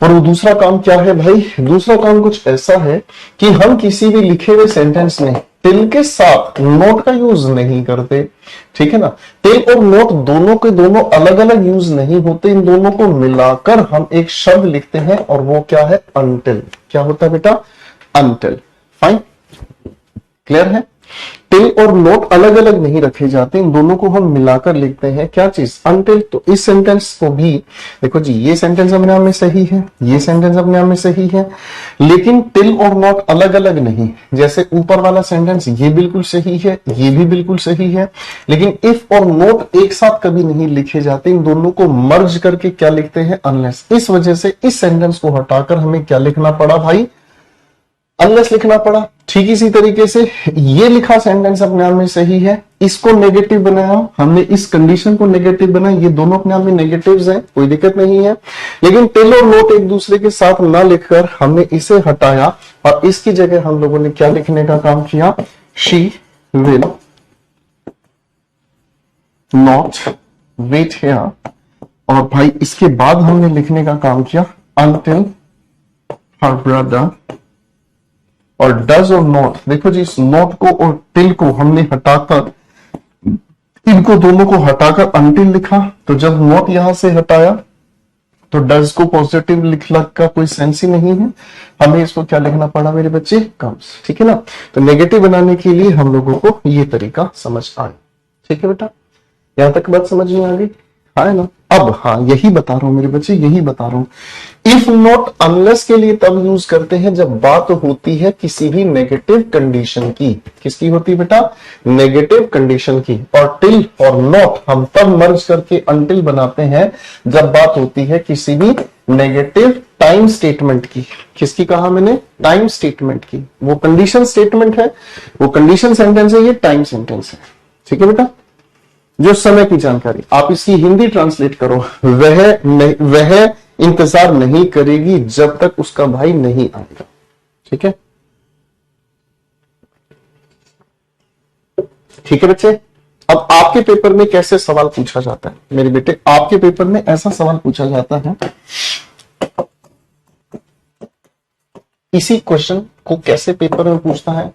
और वो दूसरा काम क्या है भाई, दूसरा काम कुछ ऐसा है कि हम किसी भी लिखे हुए सेंटेंस में टिल के साथ नोट का यूज नहीं करते। ठीक है ना, टिल और नोट दोनों के दोनों अलग अलग यूज नहीं होते, इन दोनों को मिलाकर हम एक शब्द लिखते हैं और वो क्या है, अनटिल। क्या होता है बेटा, अनटिल। फाइन, क्लियर है। टिल और नोट अलग अलग नहीं रखे जाते, इन दोनों को हम मिलाकर लिखते हैं क्या चीज, अनटिल। तो इस सेंटेंस को भी देखो जी, ये सेंटेंस अपने आप में सही है, ये सेंटेंस अपने आप में सही है, लेकिन टिल और नोट अलग अलग नहीं। जैसे ऊपर वाला सेंटेंस ये बिल्कुल सही है, ये भी बिल्कुल सही है, लेकिन इफ और नोट एक साथ कभी नहीं लिखे जाते, इन दोनों को मर्ज करके क्या लिखते हैं, अनलेस। इस वजह से इस सेंटेंस को हटाकर हमें क्या लिखना पड़ा भाई, अनलेस लिखना पड़ा। ठीक इसी तरीके से ये लिखा सेंटेंस अपने आप में सही है, इसको नेगेटिव बनाया हमने, इस कंडीशन को नेगेटिव बनाया, ये दोनों अपने आप में नेगेटिव्स हैं, कोई दिक्कत नहीं है। लेकिन टिल और नोट एक दूसरे के साथ ना लिखकर हमने इसे हटाया और इसकी जगह हम लोगों ने क्या लिखने का काम किया, she will not wait here. और भाई इसके बाद हमने लिखने का काम किया अनटिल हर ब्रदर। और डज और नॉट, देखो जी, इस नॉट को और टिल को हमने हटाकर, इनको दोनों को हटाकर अनटिल लिखा। तो जब नॉट यहां से हटाया तो डज को पॉजिटिव लिखने का कोई सेंस ही नहीं है, हमें इसको क्या लिखना पड़ा मेरे बच्चे, कम्स। ठीक है ना, तो नेगेटिव बनाने के लिए हम लोगों को ये तरीका समझ आया। ठीक है बेटा, यहां तक बात समझ में आ गई, है ना। अब हाँ, यही बता रहा हूं मेरे बच्चे, यही बता रहा हूं। इफ नॉट अनलेस के लिए तब यूज करते हैं जब बात होती है किसी भी नेगेटिव कंडीशन की। किसकी होती है बेटा, नेगेटिव कंडीशन की। और टिल और नॉट हम तब मर्ज करके अनटिल बनाते हैं जब बात होती है किसी भी नेगेटिव टाइम स्टेटमेंट की। किसकी कहा मैंने? टाइम स्टेटमेंट की। वो कंडीशन स्टेटमेंट है, वो कंडीशन सेंटेंस है, ये टाइम सेंटेंस है। ठीक है बेटा, जो समय की जानकारी, आप इसकी हिंदी ट्रांसलेट करो, वह इंतजार नहीं करेगी जब तक उसका भाई नहीं आएगा। ठीक है, ठीक है बच्चे। अब आपके पेपर में कैसे सवाल पूछा जाता है मेरे बेटे? आपके पेपर में ऐसा सवाल पूछा जाता है, इसी क्वेश्चन को कैसे पेपर में पूछता है?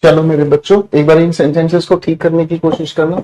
चलो मेरे बच्चों, एक बार इन सेंटेंसेस को ठीक करने की कोशिश करना।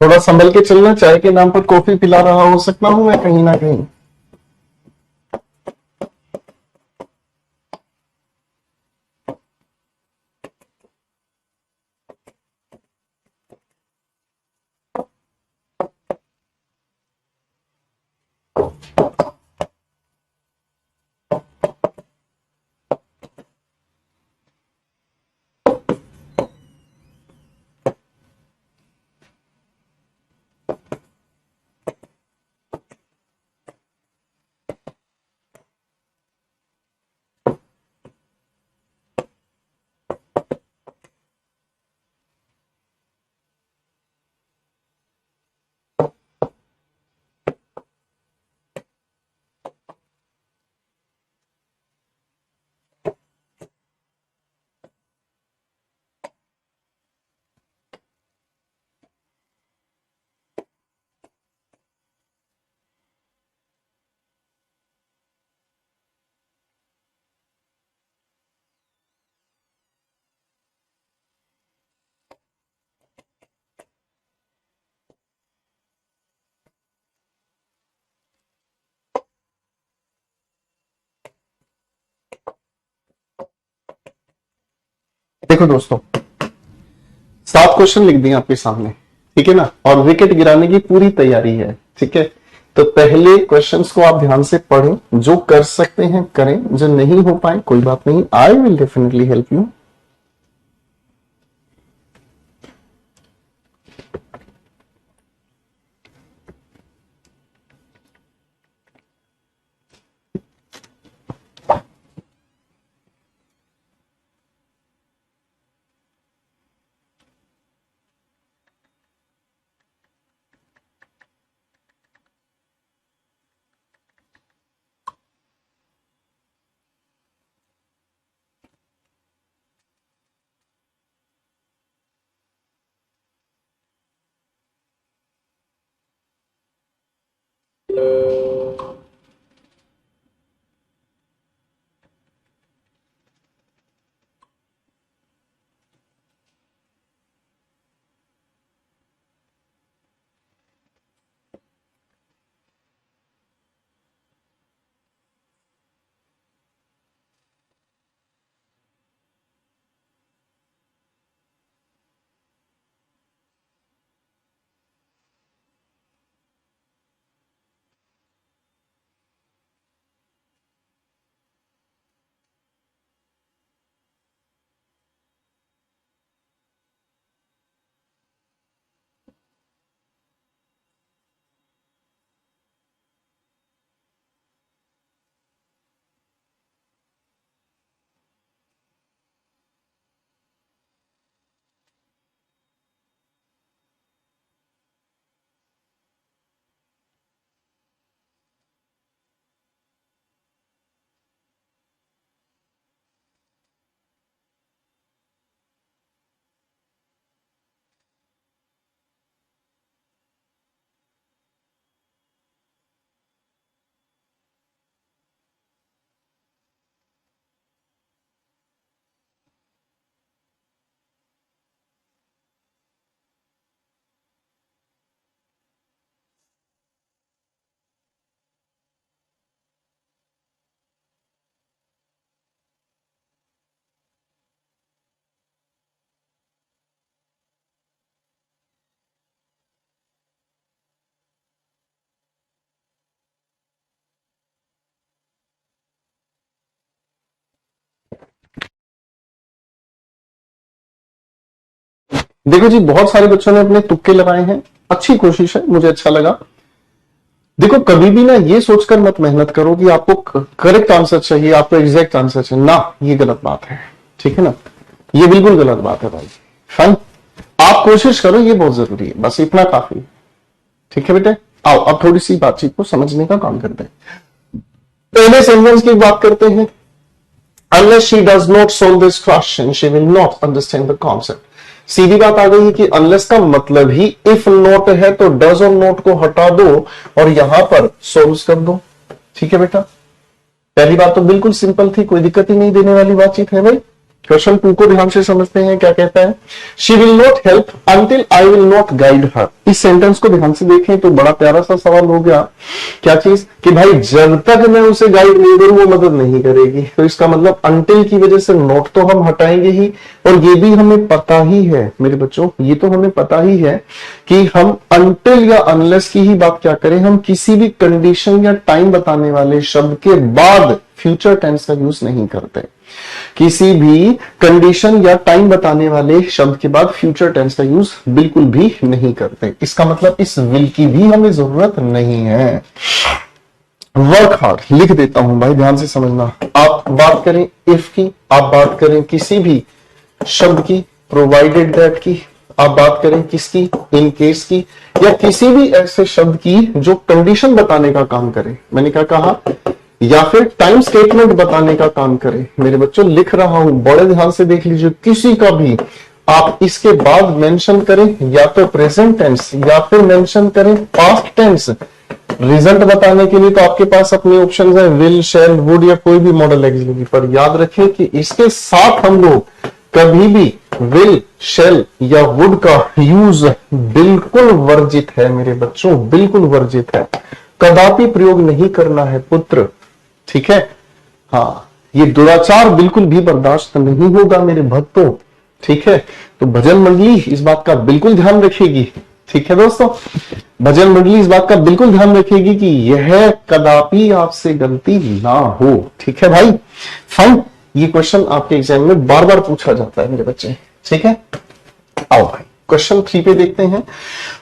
थोड़ा संभल के चलना, चाय के नाम पर कॉफी पिला रहा हो सकता हूं मैं कहीं ना कहीं। देखो दोस्तों, 7 क्वेश्चन लिख दिए आपके सामने, ठीक है ना, और विकेट गिराने की पूरी तैयारी है। ठीक है, तो पहले क्वेश्चंस को आप ध्यान से पढ़ें, जो कर सकते हैं करें, जो नहीं हो पाए कोई बात नहीं, I will definitely help you. देखो जी, बहुत सारे बच्चों ने अपने तुक्के लगाए हैं, अच्छी कोशिश है, मुझे अच्छा लगा। देखो कभी भी ना ये सोचकर मत मेहनत करो कि आपको करेक्ट आंसर चाहिए, आपको एग्जैक्ट आंसर चाहिए ना, ये गलत बात है, ठीक है ना, ये बिल्कुल गलत बात है भाई। फाइन, आप कोशिश करो, ये बहुत जरूरी है, बस इतना काफी, ठीक है बेटे। आओ अब थोड़ी सी बातचीत को समझने का काम करते हैं। पहले सेंटेंस की बात करते हैं। Unless she does not solve this question, she will not understand the concept. सीधी बात आ गई कि अनलेस का मतलब ही इफ नॉट है, तो डज और नॉट को हटा दो और यहां पर सोल्व कर दो, ठीक है बेटा। पहली बात तो बिल्कुल सिंपल थी, कोई दिक्कत ही नहीं देने वाली बातचीत है भाई। क्वेश्चन 2 को ध्यान से समझते हैं, क्या कहता है। She will not help until I will not guide her. इस सेंटेंस को ध्यान से देखें तो बड़ा प्यारा सा सवाल हो गया। क्या चीज कि भाई जब तक मैं उसे गाइड नहीं करूं वो मदद नहीं करेगी। तो इसका मतलब अंटिल की वजह से नॉट तो हम हटाएंगे ही, और ये भी हमें पता ही है मेरे बच्चों, ये तो हमें पता ही है कि हम अंटिल या अनलेस की ही बात क्या करें, हम किसी भी कंडीशन या टाइम बताने वाले शब्द के बाद फ्यूचर टेंस का यूज नहीं करते। किसी भी कंडीशन या टाइम बताने वाले शब्द के बाद फ्यूचर टेंस का यूज बिल्कुल भी नहीं करते। इसका मतलब इस विल की भी हमें जरूरत नहीं है। वर्क हार्ड लिख देता हूं भाई, ध्यान से समझना। आप बात करें इफ की, आप बात करें किसी भी शब्द की, प्रोवाइडेड दैट की, आप बात करें किसकी, इन केस की, या किसी भी ऐसे शब्द की जो कंडीशन बताने का काम करे, मैंने क्या कहा, या फिर टाइम स्टेटमेंट बताने का काम करे। मेरे बच्चों लिख रहा हूं, बड़े ध्यान से देख लीजिए, किसी का भी आप इसके बाद मेंशन करें या तो प्रेजेंट टेंस या फिर मेंशन करें पास्ट टेंस रिजल्ट बताने के लिए, तो आपके पास अपने ऑप्शंस है विल, शैल, वुड या कोई भी मॉडल एक्सिलरी। पर याद रखें कि इसके साथ हम लोग कभी भी विल, शैल या वुड का यूज बिल्कुल वर्जित है मेरे बच्चों, बिल्कुल वर्जित है, कदापि प्रयोग नहीं करना है पुत्र, ठीक है। हाँ, ये दुराचार बिल्कुल भी बर्दाश्त नहीं होगा मेरे भक्तों, ठीक है। तो भजन मंडली इस बात का बिल्कुल ध्यान रखेगी, ठीक है दोस्तों। भजन मंडली इस बात का बिल्कुल ध्यान रखेगी कि यह कदापि आपसे गलती ना हो, ठीक है भाई। फाइन, ये क्वेश्चन आपके एग्जाम में बार बार पूछा जाता है मेरे बच्चे, ठीक है। आओ भाई क्वेश्चन 3 पे देखते हैं।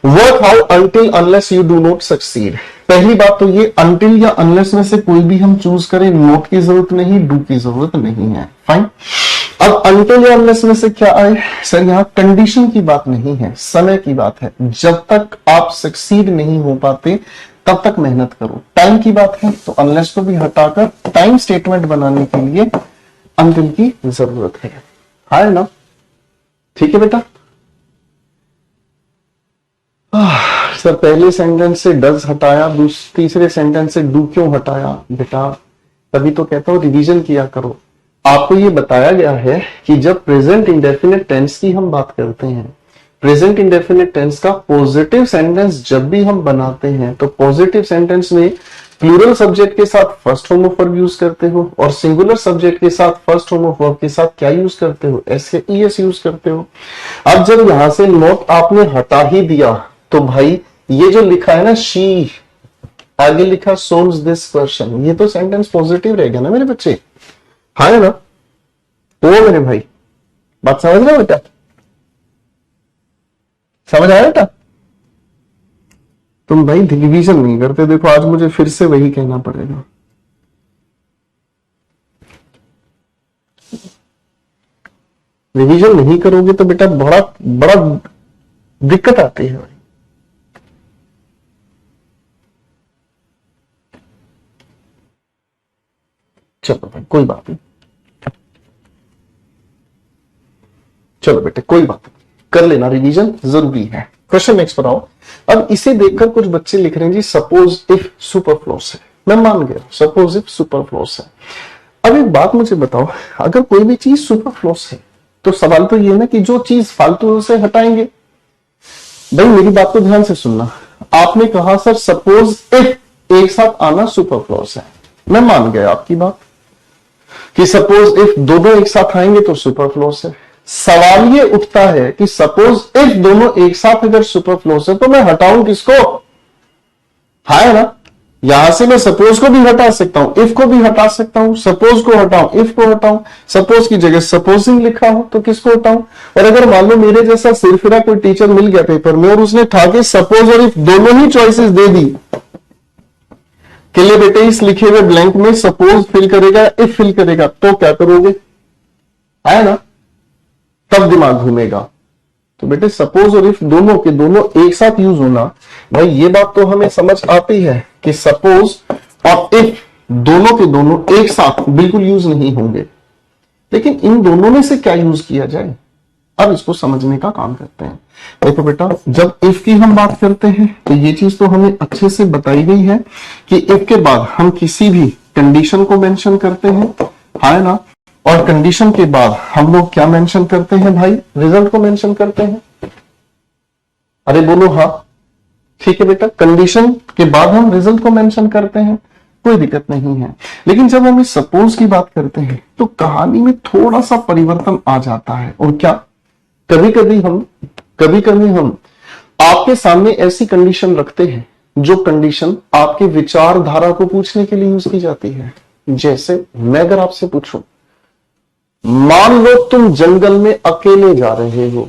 Work how until unless you do not succeed. पहली बात तो ये अंटिल या अनलेस में से कोई भी हम चूज करें, नोट की जरूरत नहीं, डू की जरूरत नहीं है। फाइन, अब अंटिल या अनलेस में से क्या आए सर, यहां कंडीशन की बात नहीं है, समय की बात है। जब तक आप सक्सीड नहीं हो पाते तब तक मेहनत करो। टाइम की बात है तो अनलेस को भी हटाकर टाइम स्टेटमेंट बनाने के लिए अंटिल की जरूरत है ना, ठीक है बेटा। सर पहले सेंटेंस से डज हटाया, तीसरे सेंटेंस से डू क्यों हटाया बेटा, तभी तो कहता हूं रिवीजन किया करो। आपको ये बताया गया है कि जब प्रेजेंट इंडेफिनिट टेंस की हम बात करते हैं, प्रेजेंट इंडेफिनिट टेंस का पॉजिटिव सेंटेंस जब भी हम बनाते हैं तो पॉजिटिव सेंटेंस में प्लूरल सब्जेक्ट के साथ first form of verb use करते हो, और सिंगुलर सब्जेक्ट के साथ फर्स्ट फॉर्म ऑफ वर्ब के साथ क्या यूज करते हो, एस या ईएस यूज करते हो। अब जब यहां से नॉट आपने हटा ही दिया तो भाई ये जो लिखा है ना शी, आगे लिखा सोल्व्स दिस क्वेश्चन, ये तो सेंटेंस पॉजिटिव रहेगा ना मेरे बच्चे, है ना। ओ मेरे भाई बात समझ रहे हो बेटा, समझ आया बेटा। तुम भाई रिवीजन नहीं करते, देखो आज मुझे फिर से वही कहना पड़ेगा। रिवीजन नहीं करोगे तो बेटा बड़ा बड़ा दिक्कत आती है भाई। चलो भाई कोई बात नहीं, चलो बेटे कोई बात नहीं, कर लेना, रिवीजन जरूरी है। क्वेश्चन नेक्स्ट पर आओ। अब इसे देखकर कुछ बच्चे लिख रहे हैं जी सपोज इफ सुपरफ्लोस है, मैं मान गया सपोज इफ सुपरफ्लोस है। अब एक बात मुझे बताओ, अगर कोई भी चीज सुपरफ्लोस है तो सवाल तो ये ना कि जो चीज फालतू से हटाएंगे। भाई मेरी बात को ध्यान से सुनना, आपने कहा सर सपोज इफ एक साथ आना सुपरफ्लोस है, मैं मान गया आपकी बात कि सपोज इफ दोनों एक साथ आएंगे तो सुपरफ्लोस है। सवाल ये उठता है कि सपोज इफ दोनों एक साथ अगर सुपरफ्लोस है तो मैं हटाऊं किसको, है ना। यहां से मैं सपोज को भी हटा सकता हूं, इफ को भी हटा सकता हूं, सपोज को हटाऊं, इफ को हटाऊं, सपोज की जगह सपोजिंग लिखा हो तो किसको हटाऊं। और अगर मान लो मेरे जैसा सिरफिरा कोई टीचर मिल गया पेपर में और उसने ठाके सपोज और इफ दोनों ही चॉइसेस दे दी कि ले बेटे इस लिखे हुए ब्लैंक में सपोज फिल करेगा, इफ फिल करेगा, तो क्या करोगे, है ना, तब दिमाग घूमेगा। तो बेटे सपोज और इफ दोनों के दोनों एक साथ यूज होना, भाई ये बात तो हमें समझ आती है कि सपोज और इफ दोनों के दोनों एक साथ बिल्कुल यूज नहीं होंगे, लेकिन इन दोनों में से क्या यूज किया जाए, अब इसको समझने का काम करते हैं। देखो बेटा, जब इफ की हम बात करते हैं तो ये चीज तो हमें अच्छे से बताई गई है कि इफ के बाद हम किसी भी कंडीशन को मेंशन करते हैं, है ना, और कंडीशन के बाद हम लोग क्या मेंशन करते हैं भाई, रिजल्ट को मेंशन करते हैं। अरे बोलो हाँ, ठीक है बेटा, कंडीशन के बाद हम रिजल्ट को मेंशन करते हैं, कोई दिक्कत नहीं है। लेकिन जब हम सपोज की बात करते हैं तो कहानी में थोड़ा सा परिवर्तन आ जाता है। और क्या, कभी कभी हम आपके सामने ऐसी कंडीशन रखते हैं जो कंडीशन आपके विचारधारा को पूछने के लिए यूज की जाती है। जैसे मैं अगर आपसे पूछूं, मान लो तुम जंगल में अकेले जा रहे हो,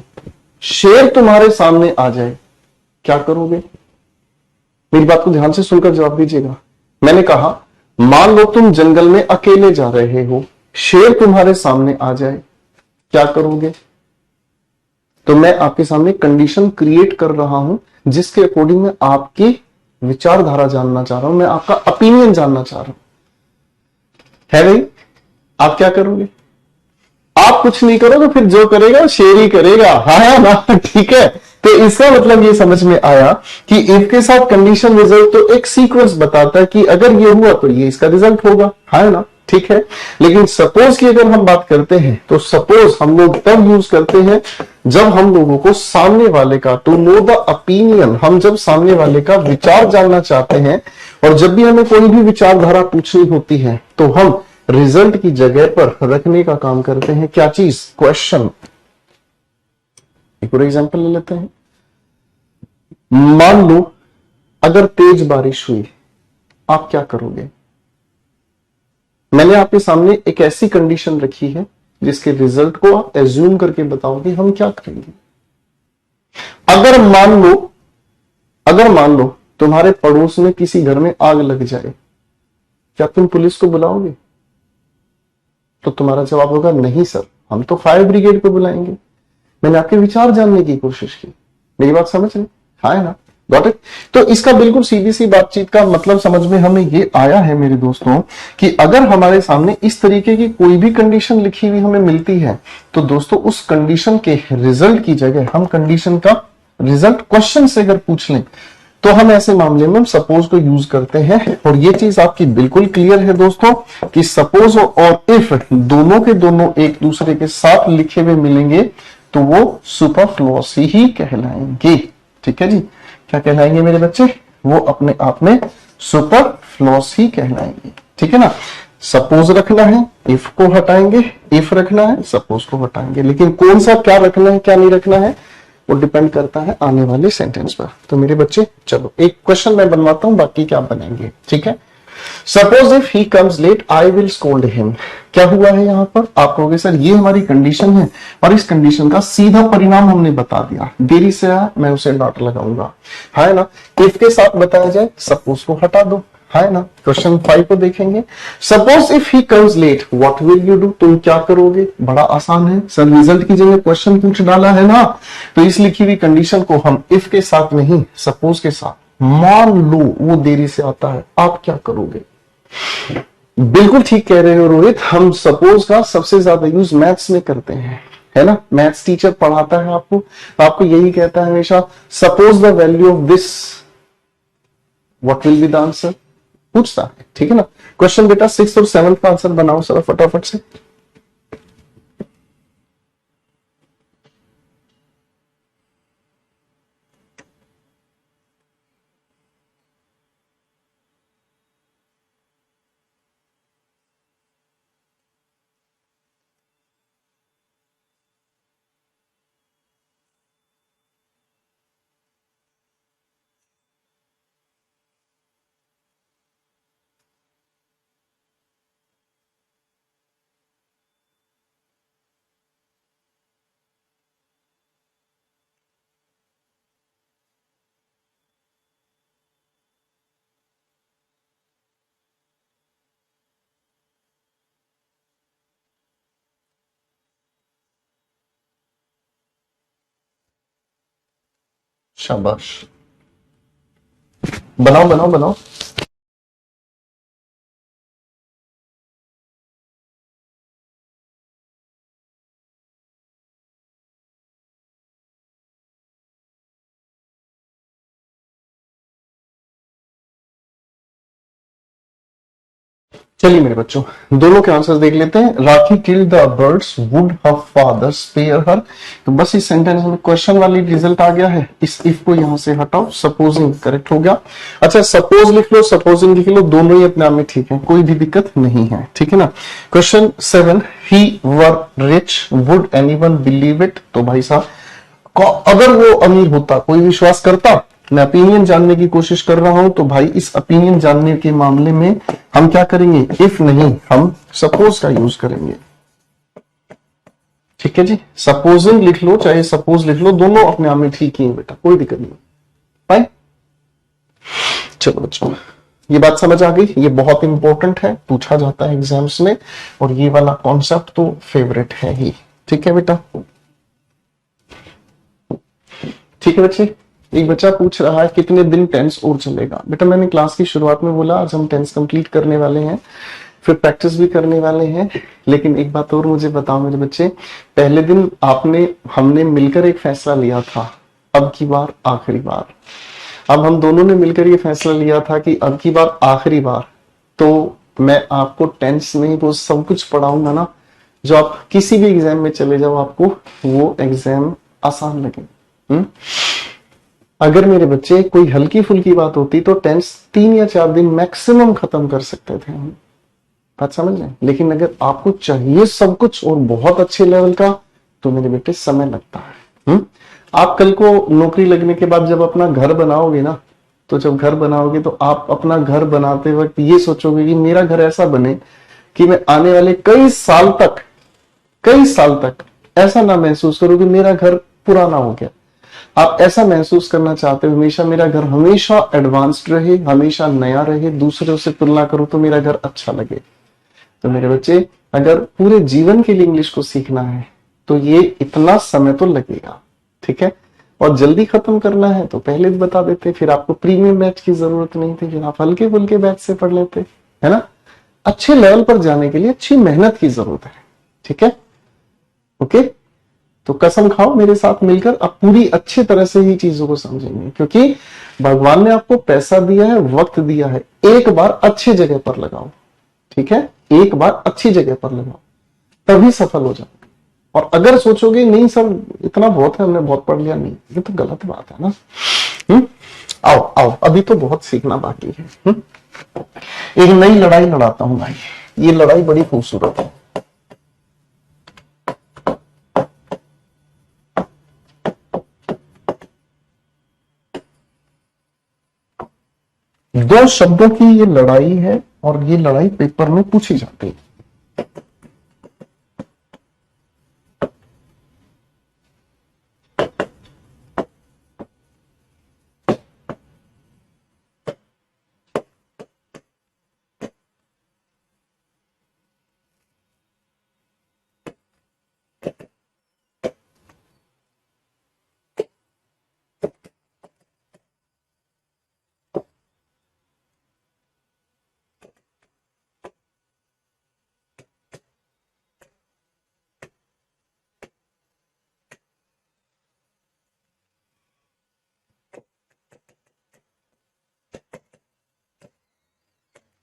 शेर तुम्हारे सामने आ जाए, क्या करोगे। मेरी बात को ध्यान से सुनकर जवाब दीजिएगा। मैंने कहा मान लो तुम जंगल में अकेले जा रहे हो, शेर तुम्हारे सामने आ जाए, क्या करोगे। तो मैं आपके सामने कंडीशन क्रिएट कर रहा हूं जिसके अकॉर्डिंग मैं आपकी विचारधारा जानना चाह रहा हूं, मैं आपका ओपिनियन जानना चाह रहा हूं, है भाई। आप क्या करोगे, आप कुछ नहीं करोगे, फिर जो करेगा शेर ही करेगा, हाँ ना, ठीक है। तो इसका मतलब ये समझ में आया कि इफ के साथ कंडीशन रिजल्ट तो एक सीक्वेंस बताता है कि अगर ये हुआ तो ये इसका रिजल्ट होगा, है ना, ठीक है। लेकिन सपोज की अगर हम बात करते हैं तो सपोज हम लोग तब यूज करते हैं जब हम लोगों को सामने वाले का, टू नो द ओपिनियन, हम जब सामने वाले का विचार जानना चाहते हैं, और जब भी हमें कोई भी विचारधारा पूछनी होती है तो हम रिजल्ट की जगह पर रखने का काम करते हैं क्या चीज, क्वेश्चन। एक और एग्जांपल ले लेते हैं। मान लो अगर तेज बारिश हुई, आप क्या करोगे। मैंने आपके सामने एक ऐसी कंडीशन रखी है जिसके रिजल्ट को आप एज्यूम करके बताओगे हम क्या करेंगे। अगर मान लो तुम्हारे पड़ोस में किसी घर में आग लग जाए, क्या तुम पुलिस को बुलाओगे। तो तुम्हारा जवाब होगा नहीं सर, हम तो फायर ब्रिगेड को बुलाएंगे। मैंने आपके विचार जानने की कोशिश की, मेरी बात समझ रहे, हाँ है ना, गॉट इट। तो इसका बिल्कुल सीधी सी बातचीत का मतलब समझ में हमें ये आया है मेरे दोस्तों कि अगर हमारे सामने इस तरीके की कोई भी कंडीशन लिखी हुई हमें मिलती है तो दोस्तों उस कंडीशन के रिजल्ट की जगह हम कंडीशन का रिजल्ट क्वेश्चन से अगर पूछ लें तो हम ऐसे मामले में सपोज को यूज करते हैं। और ये चीज आपकी बिल्कुल क्लियर है दोस्तों कि सपोज और इफ दोनों के दोनों एक दूसरे के साथ लिखे हुए मिलेंगे तो वो सुपरफ्लुअसी ही कहलाएंगे। ठीक है जी, क्या कहलाएंगे मेरे बच्चे, वो अपने आप में सुपरफ्लुअस ही कहलाएंगे। ठीक है ना, सपोज रखना है, इफ को हटाएंगे, इफ रखना है, सपोज को हटाएंगे, लेकिन कौन सा क्या रखना है क्या नहीं रखना है वो डिपेंड करता है आने वाले सेंटेंस पर। तो मेरे बच्चे चलो एक क्वेश्चन मैं बनवाता हूं, बाकी क्या बनेंगे, ठीक है। Suppose if he comes late I will scold him. क्या हुआ है यहां पर, आप कहोगे सर ये हमारी कंडीशन है और इस कंडीशन का सीधा परिणाम हमने बता दिया, देरी से आया मैं उसे डांट लगाऊंगा, है ना। इफ के साथ बताया जाए सपोज को हटा दो, है ना। क्वेश्चन 5 को देखेंगे, suppose if he comes late what will you do, तुम क्या करोगे। बड़ा आसान है सर, रिजल्ट की जगह क्वेश्चन पूछ डाला है ना, तो इस लिखी हुई कंडीशन को हम इफ के साथ नहीं सपोज के साथ, मान लो वो देरी से आता है, आप क्या करोगे। बिल्कुल ठीक कह रहे हो रोहित, हम सपोज का सबसे ज्यादा यूज मैथ्स में करते हैं, है ना। मैथ्स टीचर पढ़ाता है आपको, तो आपको यही कहता है हमेशा suppose the value of this what will be the answer, पूछता है, ठीक है ना। क्वेश्चन बेटा 6 और 7 का आंसर बनाओ सर फटाफट से। शाबाश, बनाओ बनाओ बनाओ। चलिए मेरे बच्चों, दोनों के आंसर देख लेते हैं। Rakhi killed the birds, would her father spare her. तो बस इस सेंटेंस में क्वेश्चन वाली रिजल्ट आ गया है। इस इफ को यहां से हटाओ, सपोजिंग करेक्ट हो गया। अच्छा, सपोज लिख लो, सपोजिंग लिख लो, दोनों ही अपने आप में ठीक है, कोई भी दिक्कत नहीं है, ठीक है ना। Question 7, he were rich, would anyone believe it. तो भाई साहब, अगर वो अमीर होता, कोई विश्वास करता? मैं ओपिनियन जानने की कोशिश कर रहा हूं, तो भाई इस ओपिनियन जानने के मामले में हम क्या करेंगे? इफ नहीं, हम सपोज का यूज करेंगे। ठीक है जी, सपोजिंग लिख लो चाहे सपोज लिख लो, दोनों अपने आप में ठीक ही है बेटा, कोई दिक्कत नहीं। फाइन, चलो बच्चों, ये बात समझ आ गई। ये बहुत इंपॉर्टेंट है, पूछा जाता है एग्जाम्स में, और ये वाला कॉन्सेप्ट तो फेवरेट है ही। ठीक है बेटा, ठीक है बच्चे। एक बच्चा पूछ रहा है कितने दिन टेंस और चलेगा। बेटा मैंने क्लास की शुरुआत में बोला आज हम टेंस कंप्लीट करने वाले हैं, फिर प्रैक्टिस भी करने वाले हैं। लेकिन एक बात और मुझे बताओ मेरे बच्चे, पहले दिन आपने हमने मिलकर एक फैसला लिया था, अब की बार आखिरी बार। अब हम दोनों ने मिलकर ये फैसला लिया था कि अब की बार आखिरी बार तो मैं आपको टेंस में ही वो सब कुछ पढ़ाऊंगा ना, जो आप किसी भी एग्जाम में चले जाओ आपको वो एग्जाम आसान लगे। अगर मेरे बच्चे कोई हल्की फुल्की बात होती तो टेंस 3 या 4 दिन मैक्सिमम खत्म कर सकते थे हम, बात समझ रहे हैं। लेकिन अगर आपको चाहिए सब कुछ और बहुत अच्छे लेवल का, तो मेरे बेटे समय लगता है। आप कल को नौकरी लगने के बाद जब अपना घर बनाओगे ना, तो जब घर बनाओगे तो आप अपना घर बनाते वक्त ये सोचोगे कि मेरा घर ऐसा बने कि मैं आने वाले कई साल तक ऐसा ना महसूस करूं कि मेरा घर पुराना हो गया। आप ऐसा महसूस करना चाहते हो हमेशा मेरा घर हमेशा एडवांस्ड रहे, हमेशा नया रहे, दूसरों से तुलना करूं तो मेरा घर अच्छा लगे। तो मेरे बच्चे, अगर पूरे जीवन के लिए इंग्लिश को सीखना है तो ये इतना समय तो लगेगा, ठीक है। और जल्दी खत्म करना है तो पहले भी बता देते, फिर आपको प्रीमियम बैच की जरूरत नहीं थी, फिर आप हल्के फुल्के बैच से पढ़ लेते, है ना। अच्छे लेवल पर जाने के लिए अच्छी मेहनत की जरूरत है, ठीक है। ओके, तो कसम खाओ मेरे साथ मिलकर अब पूरी अच्छी तरह से ही चीजों को समझेंगे, क्योंकि भगवान ने आपको पैसा दिया है, वक्त दिया है, एक बार अच्छी जगह पर लगाओ, ठीक है। एक बार अच्छी जगह पर लगाओ, तभी सफल हो जाओगे। और अगर सोचोगे नहीं सर इतना बहुत है, हमने बहुत पढ़ लिया, नहीं, ये तो गलत बात है ना। आओ आओ, अभी तो बहुत सीखना बाकी है। एक नई लड़ाई लड़ाता हूं भाई, ये लड़ाई बड़ी खूबसूरत है। दो शब्दों की ये लड़ाई है, और ये लड़ाई पेपर में पूछी जाती है।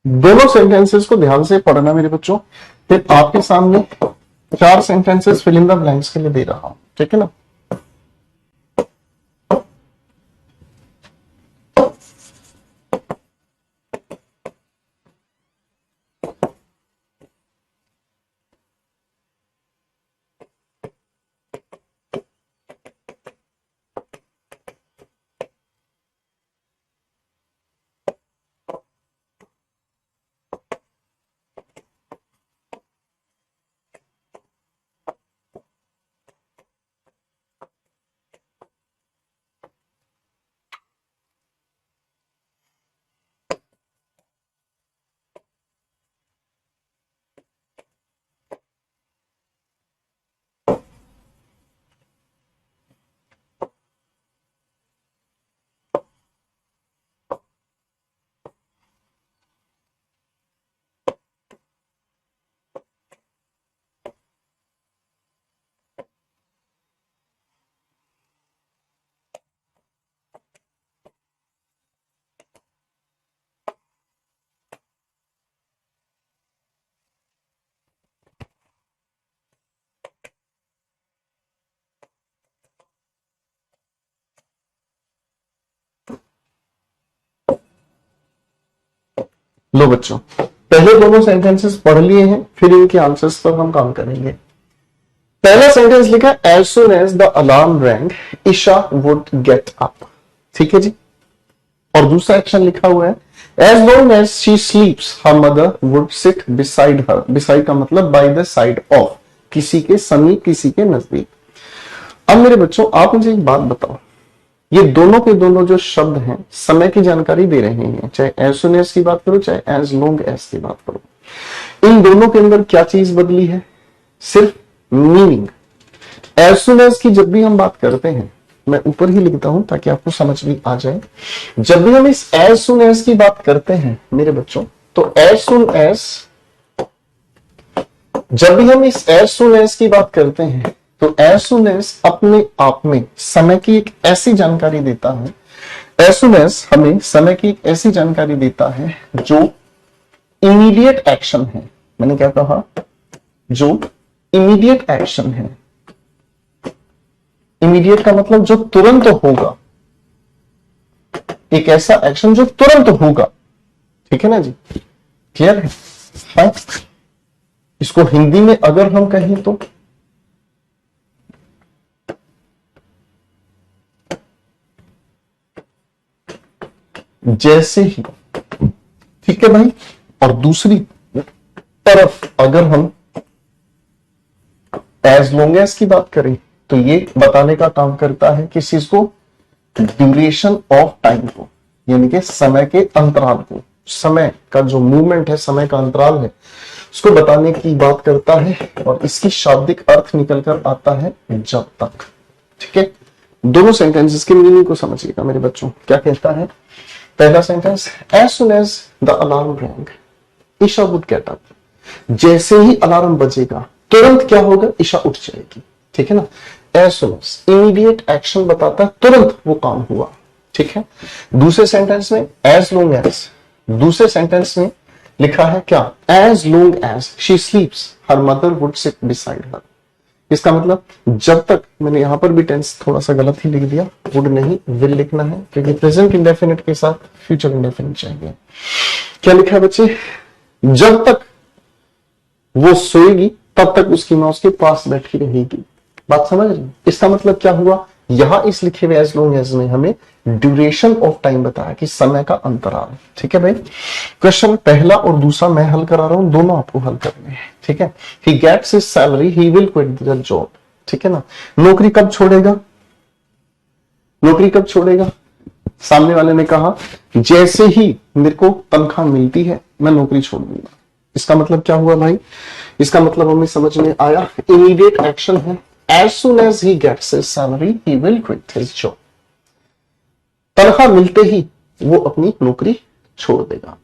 दोनों सेंटेंसेस को ध्यान से पढ़ना मेरे बच्चों। फिर आपके सामने 4 sentences fill in the blanks के लिए दे रहा हूं, ठीक है ना। लो बच्चों, पहले दोनों सेंटेंसेस पढ़ लिए हैं, फिर इनके आंसर्स पर हम काम करेंगे। पहला सेंटेंस लिखा, as soon as the alarm rang Isha would get up. ठीक है जी। और दूसरा एक्शन लिखा हुआ है, as long as she sleeps her mother would sit beside her. Beside का मतलब बाय द साइड ऑफ, किसी के समीप, किसी के नजदीक। अब मेरे बच्चों, आप मुझे एक बात बताओ, ये दोनों के दोनों जो शब्द हैं समय की जानकारी दे रहे हैं, चाहे एज सुन एज की बात करो, चाहे एज लॉन्ग एज की बात करो। इन दोनों के अंदर क्या चीज बदली है? सिर्फ मीनिंग। एज सुन एज की जब भी हम बात करते हैं, मैं ऊपर ही लिखता हूं ताकि आपको समझ भी आ जाए। जब भी हम इस एज सुन एज की बात करते हैं मेरे बच्चों, तो एज सुन एज, जब भी हम इस एज सुन एज की बात करते हैं, तो एज सुन एज अपने आप में समय की एक ऐसी जानकारी देता है, एज सुन एज हमें समय की एक ऐसी जानकारी देता है जो इमीडिएट एक्शन है। मैंने क्या कहा? जो इमीडिएट एक्शन है। इमीडिएट का मतलब जो तुरंत होगा, एक ऐसा एक्शन जो तुरंत होगा। ठीक है ना जी? क्लियर है? हाँ? इसको हिंदी में अगर हम कहें तो जैसे ही। ठीक है भाई। और दूसरी तरफ अगर हम एज लॉन्ग एज की बात करें, तो ये बताने का काम करता है किस चीज को? ड्यूरेशन ऑफ टाइम को, यानी कि समय के अंतराल को। समय का जो मूवमेंट है, समय का अंतराल है, उसको बताने की बात करता है। और इसकी शाब्दिक अर्थ निकलकर आता है जब तक। ठीक है। दोनों सेंटेंसेस के मीनिंग को समझिएगा मेरे बच्चों। क्या कहता है पहला sentence? As soon as the alarm rang Isha would get up. जैसे ही अलार्म बजेगा, तुरंत क्या होगा? ईशा उठ जाएगी। ठीक है ना? As soon as immediate action बताता है, तुरंत वो काम हुआ। ठीक है। दूसरे सेंटेंस में एज लॉन्ग एज, दूसरे सेंटेंस में लिखा है क्या? As long as she sleeps her mother would sit beside her. इसका मतलब जब तक, मैंने यहां पर भी टेंस थोड़ा सा गलत ही लिख दिया, वुड नहीं विल लिखना है, क्योंकि प्रेजेंट इंडेफिनिट के साथ फ्यूचर इंडेफिनिट चाहिए। क्या लिखा है बच्चे? जब तक वो सोएगी तब तक उसकी मां उसके पास बैठी रहेगी। बात समझ रही? इसका मतलब क्या हुआ? यहां इस लिखे हुए एज लॉन्ग एज ने हमें ड्यूरेशन ऑफ टाइम बताया कि समय का अंतराल। ठीक है भाई। क्वेश्चन पहला और दूसरा मैं हल करा रहा हूं, दोनों आपको हल करने हैं। ठीक है। He gets his salary he will quit the job. ठीक है ना? नौकरी कब छोड़ेगा? नौकरी कब छोड़ेगा? सामने वाले ने कहा जैसे ही मेरे को तनख्वाह मिलती है मैं नौकरी छोड़ दूंगा। इसका मतलब क्या हुआ भाई? इसका मतलब हमें समझ में आया, इमीडिएट एक्शन है। As soon as he gets his salary he will quit his job. तनख्वाह मिलते ही वो अपनी नौकरी छोड़ देगा।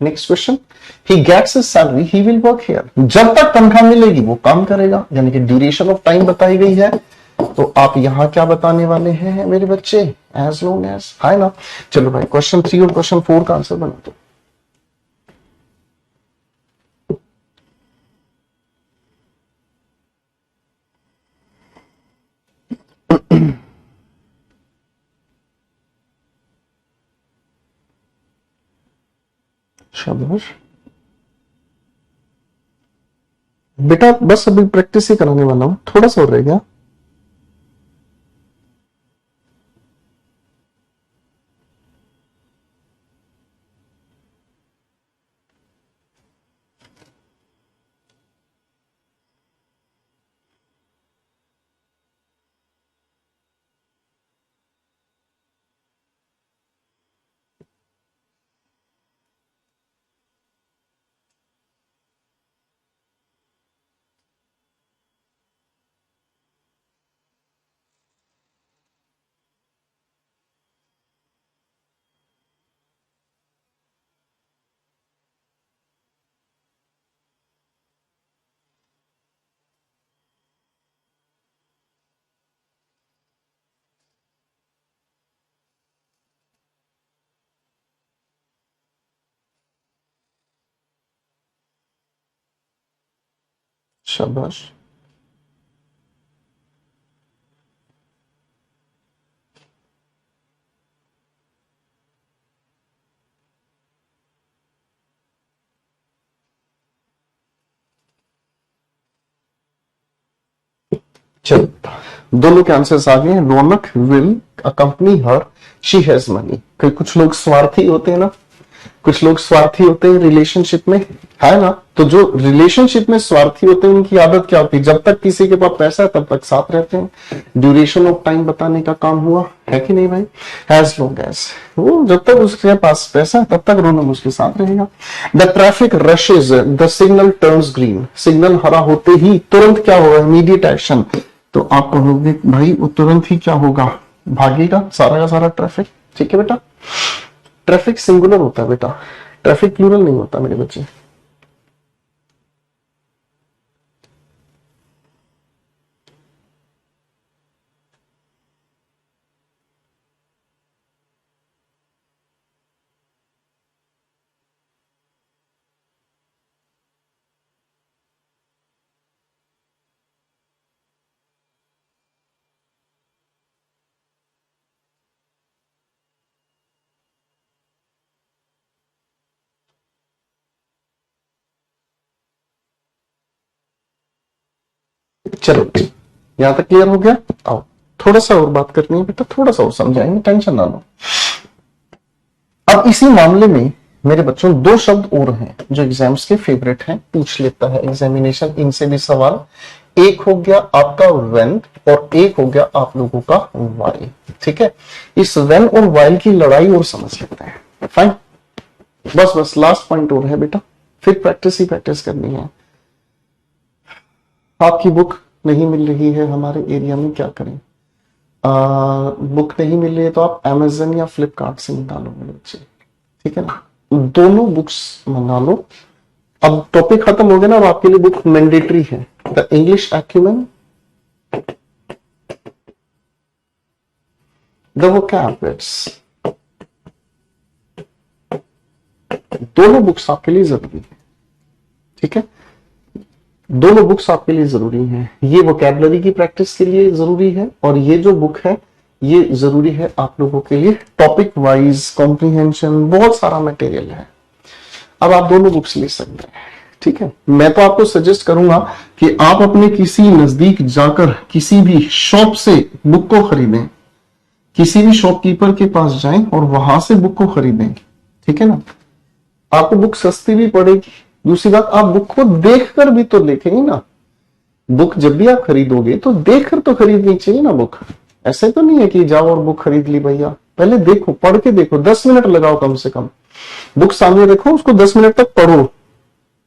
Next question, he gets his salary he will work here. जब तक तनख्वाह मिलेगी वो काम करेगा, यानी कि ड्यूरेशन ऑफ टाइम बताई गई है। तो आप यहां क्या बताने वाले हैं मेरे बच्चे? एज लॉन्ग एज, है ना? चलो भाई, क्वेश्चन 3 और क्वेश्चन 4 का आंसर बना दो। शाबाश बेटा, बस अभी प्रैक्टिस ही कराने वाला हूं, थोड़ा सा और रह गया। शाबाश। चलो दोनों के आंसर्स आ गए हैं। Raunak will accompany her, she has money. कुछ लोग स्वार्थी होते हैं ना, कुछ लोग स्वार्थी होते हैं रिलेशनशिप में, है ना। तो जो रिलेशनशिप में स्वार्थी होते हैं उनकी आदत क्या होती है, जब तक किसी के पास पैसा है तब तक साथ रहते हैं। ड्यूरेशन ऑफ टाइम बताने का काम हुआ है कि नहीं भाई। एज लॉन्ग एज, वो जब तक उसके पास पैसा है तब तक रौनक उसके साथ रहेगा। The traffic rushes, the signal turns green. Signal हरा होते ही तुरंत क्या होगा, इमीडिएट एक्शन। तो आप कहोगे भाई वो तुरंत ही क्या होगा, भागेगा सारा का सारा ट्रैफिक। ठीक है बेटा, ट्रैफिक सिंगुलर होता है बेटा, ट्रैफिक प्लूरल नहीं होता मेरे बच्चे। चलो यहां तक क्लियर हो गया। आओ थोड़ा सा और बात करनी है बेटा, थोड़ा सा और समझाएंगे, टेंशन ना लो। अब इसी मामले में मेरे बच्चों दो शब्द और हैं जो एग्जाम्स के फेवरेट हैं, पूछ लेता है एग्जामिनेशन इनसे भी सवाल। एक हो गया आपका व्हेन और एक हो गया आप लोगों का व्हाई। ठीक है, इस व्हेन और व्हाइल की लड़ाई और समझ लेते हैं। फाइन, बस लास्ट पॉइंट और है बेटा, फिर प्रैक्टिस ही प्रैक्टिस करनी है। आपकी बुक नहीं मिल रही है हमारे एरिया में, क्या करें। बुक नहीं मिल रही है तो आप Amazon या फ्लिपकार्ट से निकालो मेरे बच्चे, ठीक है ना। दोनों बुक्स मंगा लो। अब टॉपिक खत्म हो गया ना, और आपके लिए बुक मैंडेटरी है, the English acumen, the vocabularies. दोनों बुक्स आपके लिए जरूरी है, ठीक है। दोनों बुक्स आपके लिए जरूरी हैं। ये वोकैबुलरी की प्रैक्टिस के लिए जरूरी है, और ये जो बुक है ये जरूरी है आप लोगों के लिए टॉपिक वाइज कॉम्प्रिहेंशन, बहुत सारा मटेरियल है। अब आप दोनों बुक्स ले सकते हैं, ठीक है। मैं तो आपको सजेस्ट करूंगा कि आप अपने किसी नजदीक जाकर किसी भी शॉप से बुक को खरीदें, किसी भी शॉपकीपर के पास जाएं और वहां से बुक को खरीदें, ठीक है ना। आपको बुक सस्ती भी पड़ेगी। दूसरी बात, आप बुक को देखकर भी तो देखेंगे ना। बुक जब भी आप खरीदोगे तो देखकर तो खरीदनी चाहिए ना बुक। ऐसे तो नहीं है कि जाओ और बुक खरीद ली भैया, पहले देखो, पढ़ के देखो, 10 मिनट लगाओ कम से कम। बुक सामने देखो, उसको 10 मिनट तक पढ़ो,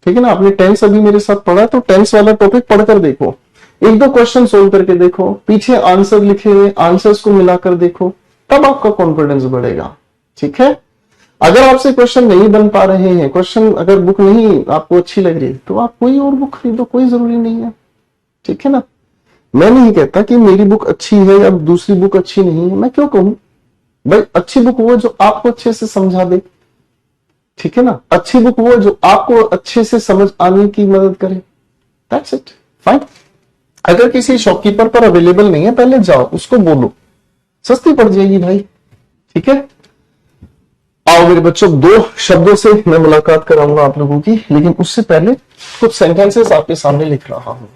ठीक है ना। आपने टेंस अभी मेरे साथ पढ़ा है तो टेंस वाला टॉपिक पढ़कर देखो, एक दो क्वेश्चन सोल्व करके देखो, पीछे आंसर लिखे हुए आंसर्स को मिलाकर देखो, तब आपका कॉन्फिडेंस बढ़ेगा, ठीक है। अगर आपसे क्वेश्चन नहीं बन पा रहे हैं, क्वेश्चन अगर बुक नहीं आपको अच्छी लग रही तो आप कोई और बुक खरीदो, कोई जरूरी नहीं है, ठीक है ना। मैं नहीं कहता कि मेरी बुक अच्छी है या दूसरी बुक अच्छी नहीं है, मैं क्यों कहूं भाई। अच्छी बुक वो जो आपको अच्छे से समझा दे, ठीक है ना। अच्छी बुक वो जो आपको अच्छे से समझ आने की मदद करे, दैट्स इट, फाइन। अगर किसी शॉपकीपर पर अवेलेबल नहीं है, पहले जाओ उसको बोलो, सस्ती पड़ जाएगी भाई, ठीक है। आओ मेरे बच्चों, दो शब्दों से मैं मुलाकात कराऊंगा आप लोगों की, लेकिन उससे पहले कुछ सेंटेंसेस आपके सामने लिख रहा हूं।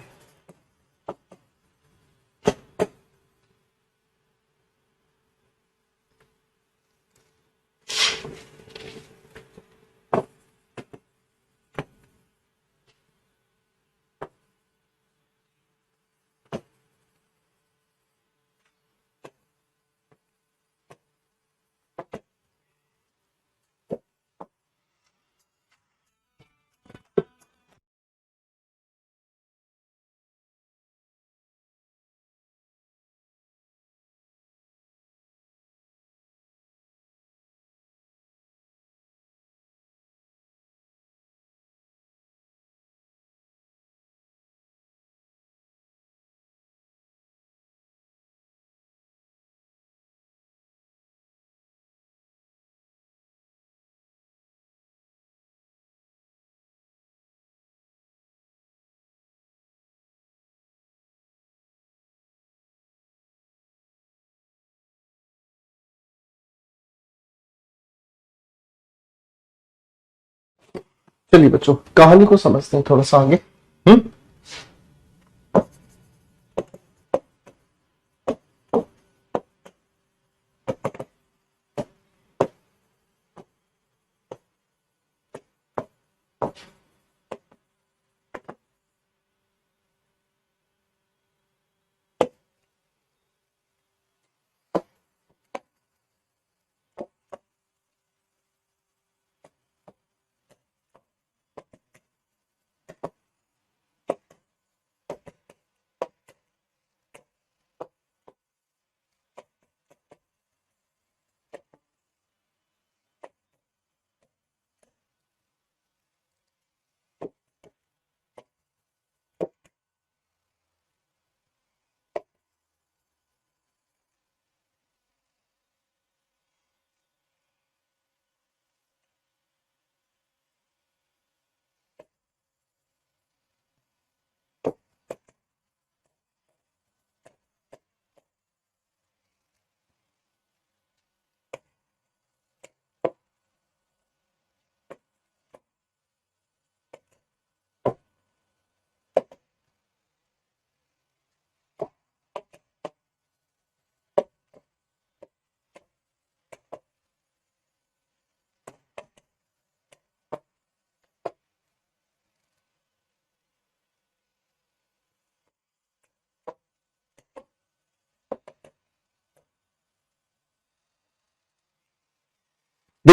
चलिए बच्चों, कहानी को समझते हैं थोड़ा सा आगे।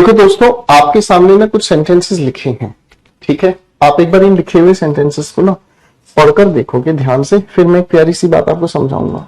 देखो दोस्तों, आपके सामने ना कुछ सेंटेंसेस लिखे हैं, ठीक है। आप एक बार इन लिखे हुए सेंटेंसेस को ना पढ़कर देखोगे ध्यान से, फिर मैं एक प्यारी सी बात आपको समझाऊंगा।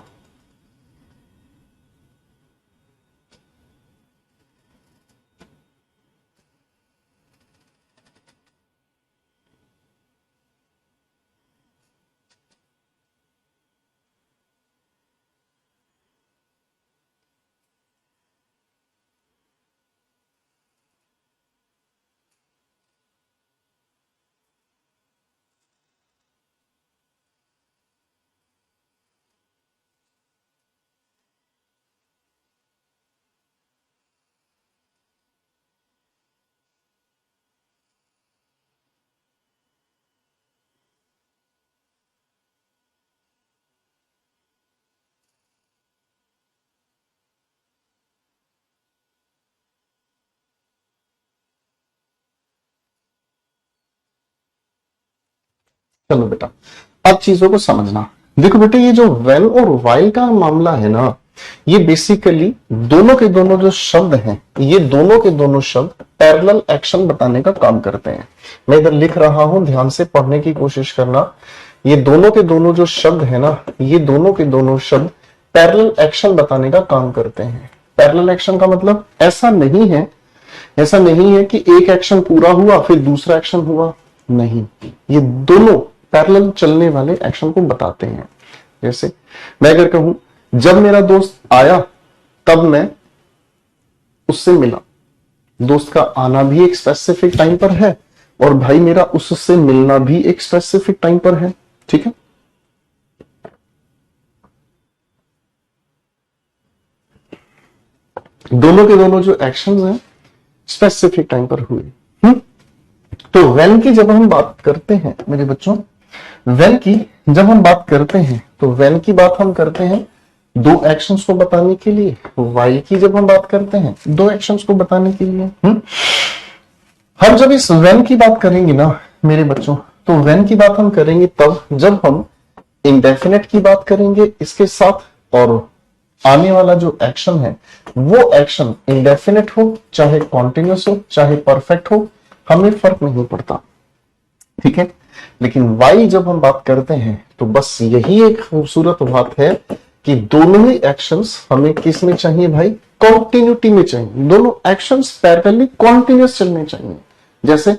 चलो बेटा, अब चीजों को समझना। देखो बेटा, ये जो वेन और वाइल का मामला है ना, ये बेसिकली दोनों के दोनों जो शब्द हैं, ये दोनों के दोनों शब्द पैरेलल एक्शन बताने का काम करते हैं। मैं इधर लिख रहा हूं, ध्यान से पढ़ने की कोशिश करना। ये दोनों के दोनों जो शब्द है ना, ये दोनों के दोनों शब्द पैरेलल एक्शन बताने का काम करते हैं। पैरेलल एक्शन का मतलब ऐसा नहीं है कि एक एक्शन पूरा हुआ फिर दूसरा एक्शन हुआ, नहीं, ये दोनों पैरेलल चलने वाले एक्शन को बताते हैं। जैसे मैं अगर कहूं, जब मेरा दोस्त आया तब मैं उससे मिला, दोस्त का आना भी एक स्पेसिफिक टाइम पर है और भाई मेरा उससे मिलना भी एक स्पेसिफिक टाइम पर है, ठीक है। दोनों के दोनों जो एक्शंस हैं स्पेसिफिक टाइम पर हुए। तो वेन की जब हम बात करते हैं मेरे बच्चों, वेन की जब हम बात करते हैं तो वेन की बात हम करते हैं दो एक्शंस को बताने के लिए, वाइल की जब हम बात करते हैं दो एक्शंस को बताने के लिए। हम जब इस वेन की बात करेंगे ना मेरे बच्चों, तो वेन की बात हम करेंगे तब जब हम इंडेफिनेट की बात करेंगे इसके साथ, और आने वाला जो एक्शन है वो एक्शन इंडेफिनेट हो, चाहे कॉन्टिन्यूस हो, चाहे परफेक्ट हो, हमें फर्क नहीं पड़ता, ठीक है। लेकिन वाई जब हम बात करते हैं तो बस यही एक खूबसूरत बात है कि दोनों ही एक्शंस हमें किस में चाहिए भाई, कॉन्टिन्यूटी में चाहिए। दोनों एक्शंस पैरेलली कॉन्टिन्यूस चलने चाहिए। जैसे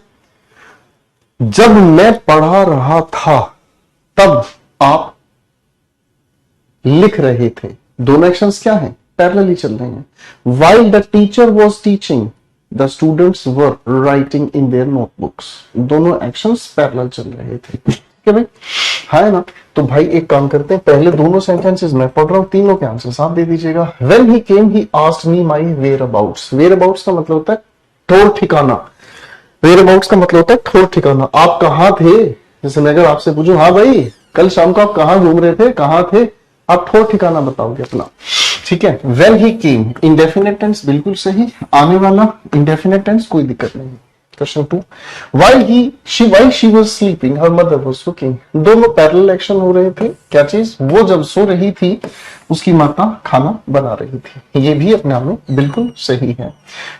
जब मैं पढ़ा रहा था तब आप लिख रहे थे, दोनों एक्शंस क्या हैं, पैरेलली चल रहे हैं। While the teacher was teaching the students were writing in their notebooks, दोनों एक्शंस पैरेलल चल रहे थे, ठीक है भाई, है ना। तो भाई एक काम करते हैं, पहले दोनों सेंटेंसेस मैं पढ़ रहा हूं, तीनों के आंसर आप दे दीजिएगा। When he came he asked me my whereabouts, whereabouts का मतलब होता है ठौर ठिकाना, वेयर अबाउट्स का मतलब होता है ठौर ठिकाना, आप कहां थे। जैसे मैं अगर आपसे पूछूं, हाँ भाई कल शाम को आप कहां घूम रहे थे, कहां थे, आप ठौर ठिकाना बताओगे अपना, ठीक है। When he came indefinite tense बिल्कुल सही, आने वाला इंडेफिनेट टेंस कोई दिक्कत नहीं। Question 2, while she was sleeping her mother was cooking, दोनों पैरेलल एक्शन हो रहे थे। क्या चीज, वो जब सो रही थी उसकी माता खाना बना रही थी, ये भी अपने आप में बिल्कुल सही है।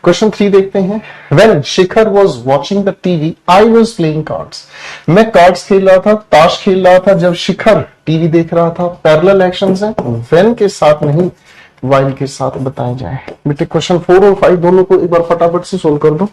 क्वेश्चन 3 देखते हैं, when Shikhar was watching the TV I was playing cards, मैं कार्ड्स खेल रहा था, ताश खेल रहा था जब शिखर टीवी देख रहा था। पैरेलल एक्शंस हैं, when के साथ नहीं while के साथ बताए जाए। बेटे क्वेश्चन 4 और 5 दोनों को एक बार फटाफट से सोल्व कर दो।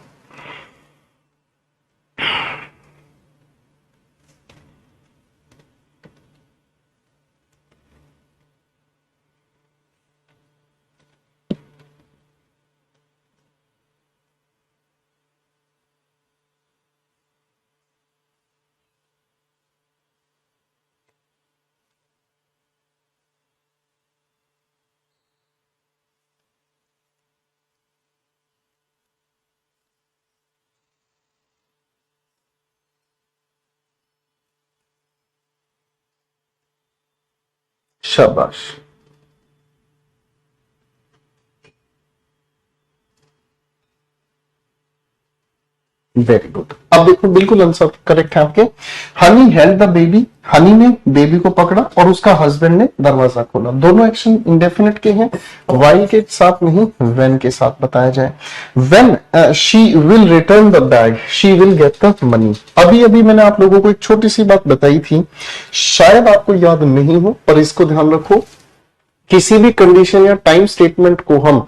शाबाश, वेरी गुड। अब देखो बिल्कुल आंसर करेक्ट है आपके। Honey held the baby, Honey ने बेबी को पकड़ा और उसका हस्बैंड ने दरवाजा खोला। दोनों एक्शन इंडेफिनिट के हैं, वाइल के साथ नहीं व्हेन के साथ बताया जाए। When she will return the bag she will get the money. अभी अभी मैंने आप लोगों को एक छोटी सी बात बताई थी, शायद आपको याद नहीं हो, पर इसको ध्यान रखो, किसी भी कंडीशन या टाइम स्टेटमेंट को हम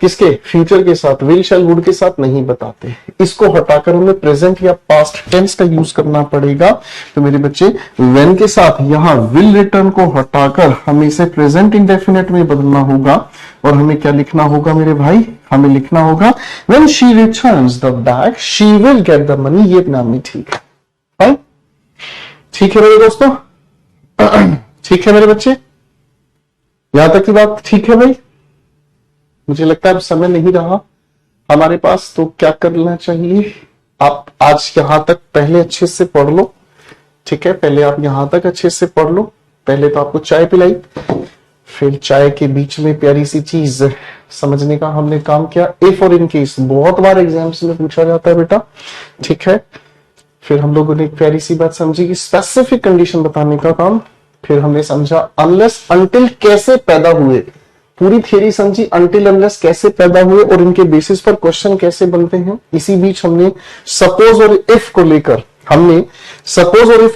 किसके फ्यूचर के साथ, विल शैल वुड के साथ नहीं बताते, इसको हटाकर हमें प्रेजेंट या पास्ट टेंस का यूज करना पड़ेगा। तो मेरे बच्चे व्हेन के साथ यहां विल रिटर्न को हटाकर हमें इसे प्रेजेंट इंडेफिनिट में बदलना होगा और हमें क्या लिखना होगा मेरे भाई, हमें लिखना होगा when she returns the bag she will get the money. ये नाम नहीं ठीक है, ठीक है मेरे दोस्तों, ठीक है मेरे बच्चे, यहां तक की बात ठीक है भाई। मुझे लगता है अब समय नहीं रहा हमारे पास, तो क्या करना चाहिए, आप आज यहां तक पहले अच्छे से पढ़ लो, ठीक है, पहले आप यहां तक अच्छे से पढ़ लो। पहले तो आपको चाय पिलाई, फिर चाय के बीच में प्यारी सी चीज समझने का हमने काम किया, इफ और इन केस बहुत बार एग्जाम्स में पूछा जाता है बेटा, ठीक है। फिर हम लोगों ने एक प्यारी सी बात समझी कि स्पेसिफिक कंडीशन बताने का काम, फिर हमने समझा अनलेस अनटिल कैसे पैदा हुए, पूरी थियरी समझी, अनटिल अनलेस कैसे पैदा हुए और इनके बेसिस पर क्वेश्चन कैसे बनते हैं। इसी बीच हमने सपोज और इफ को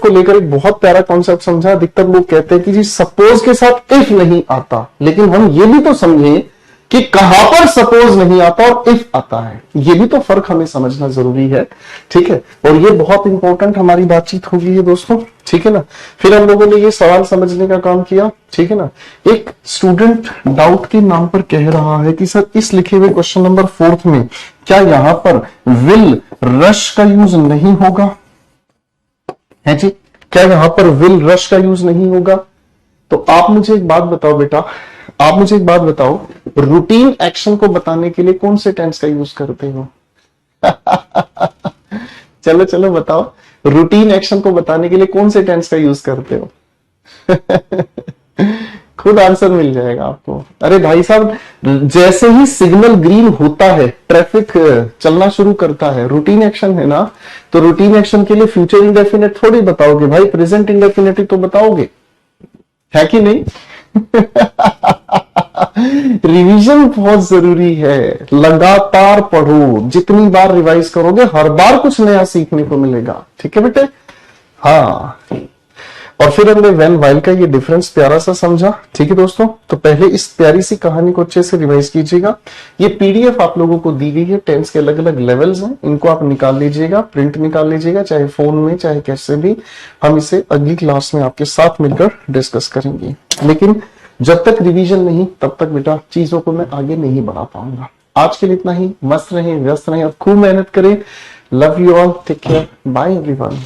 लेकर एक बहुत प्यारा कॉन्सेप्ट समझा। अधिकतर लोग कहते हैं कि जी सपोज के साथ इफ नहीं आता, लेकिन हम ये भी तो समझे कि कहां पर सपोज नहीं आता और इफ आता है, ये भी तो फर्क हमें समझना जरूरी है, ठीक है। और ये बहुत इंपॉर्टेंट हमारी बातचीत होगी ये दोस्तों, ठीक है ना। फिर हम लोगों ने ये सवाल समझने का काम किया, ठीक है ना। एक स्टूडेंट डाउट के नाम पर कह रहा है कि सर इस लिखे हुए क्वेश्चन नंबर 4 में क्या यहां पर विल रश का यूज नहीं होगा, है जी, क्या यहां पर विल रश का यूज नहीं होगा। तो आप मुझे एक बात बताओ बेटा, आप मुझे एक बात बताओ, रूटीन एक्शन को बताने के लिए कौन से टेंस का यूज करते हो? चलो चलो बताओ, रूटीन एक्शन को बताने के लिए कौन से टेंस का यूज करते हो? खुद आंसर मिल जाएगा आपको। अरे भाई साहब, जैसे ही सिग्नल ग्रीन होता है, ट्रैफिक चलना शुरू करता है, रूटीन एक्शन है ना, तो रूटीन एक्शन के लिए फ्यूचर इंडेफिनिट थोड़ी बताओगे भाई, प्रेजेंट इंडेफिनिट तो बताओगे, है कि नहीं? रिवीजन बहुत जरूरी है, लगातार पढ़ो, जितनी बार रिवाइज करोगे हर बार कुछ नया सीखने को मिलेगा, ठीक है बेटे। हाँ, और फिर हमने व्हेन व्हाइल का ये डिफरेंस प्यारा सा समझा, ठीक है दोस्तों। तो पहले इस प्यारी सी कहानी को अच्छे से रिवाइज कीजिएगा। ये पीडीएफ आप लोगों को दी गई है, टेंस के अलग अलग लेवल्स हैं, इनको आप निकाल लीजिएगा, प्रिंट निकाल लीजिएगा, चाहे फोन में चाहे कैसे भी। हम इसे अगली क्लास में आपके साथ मिलकर डिस्कस करेंगे, लेकिन जब तक रिवीजन नहीं तब तक बेटा चीजों को मैं आगे नहीं बढ़ा पाऊंगा। आज के लिए इतना ही, मस्त रहें, व्यस्त रहें और खूब मेहनत करें। Love you all, take care, bye everyone.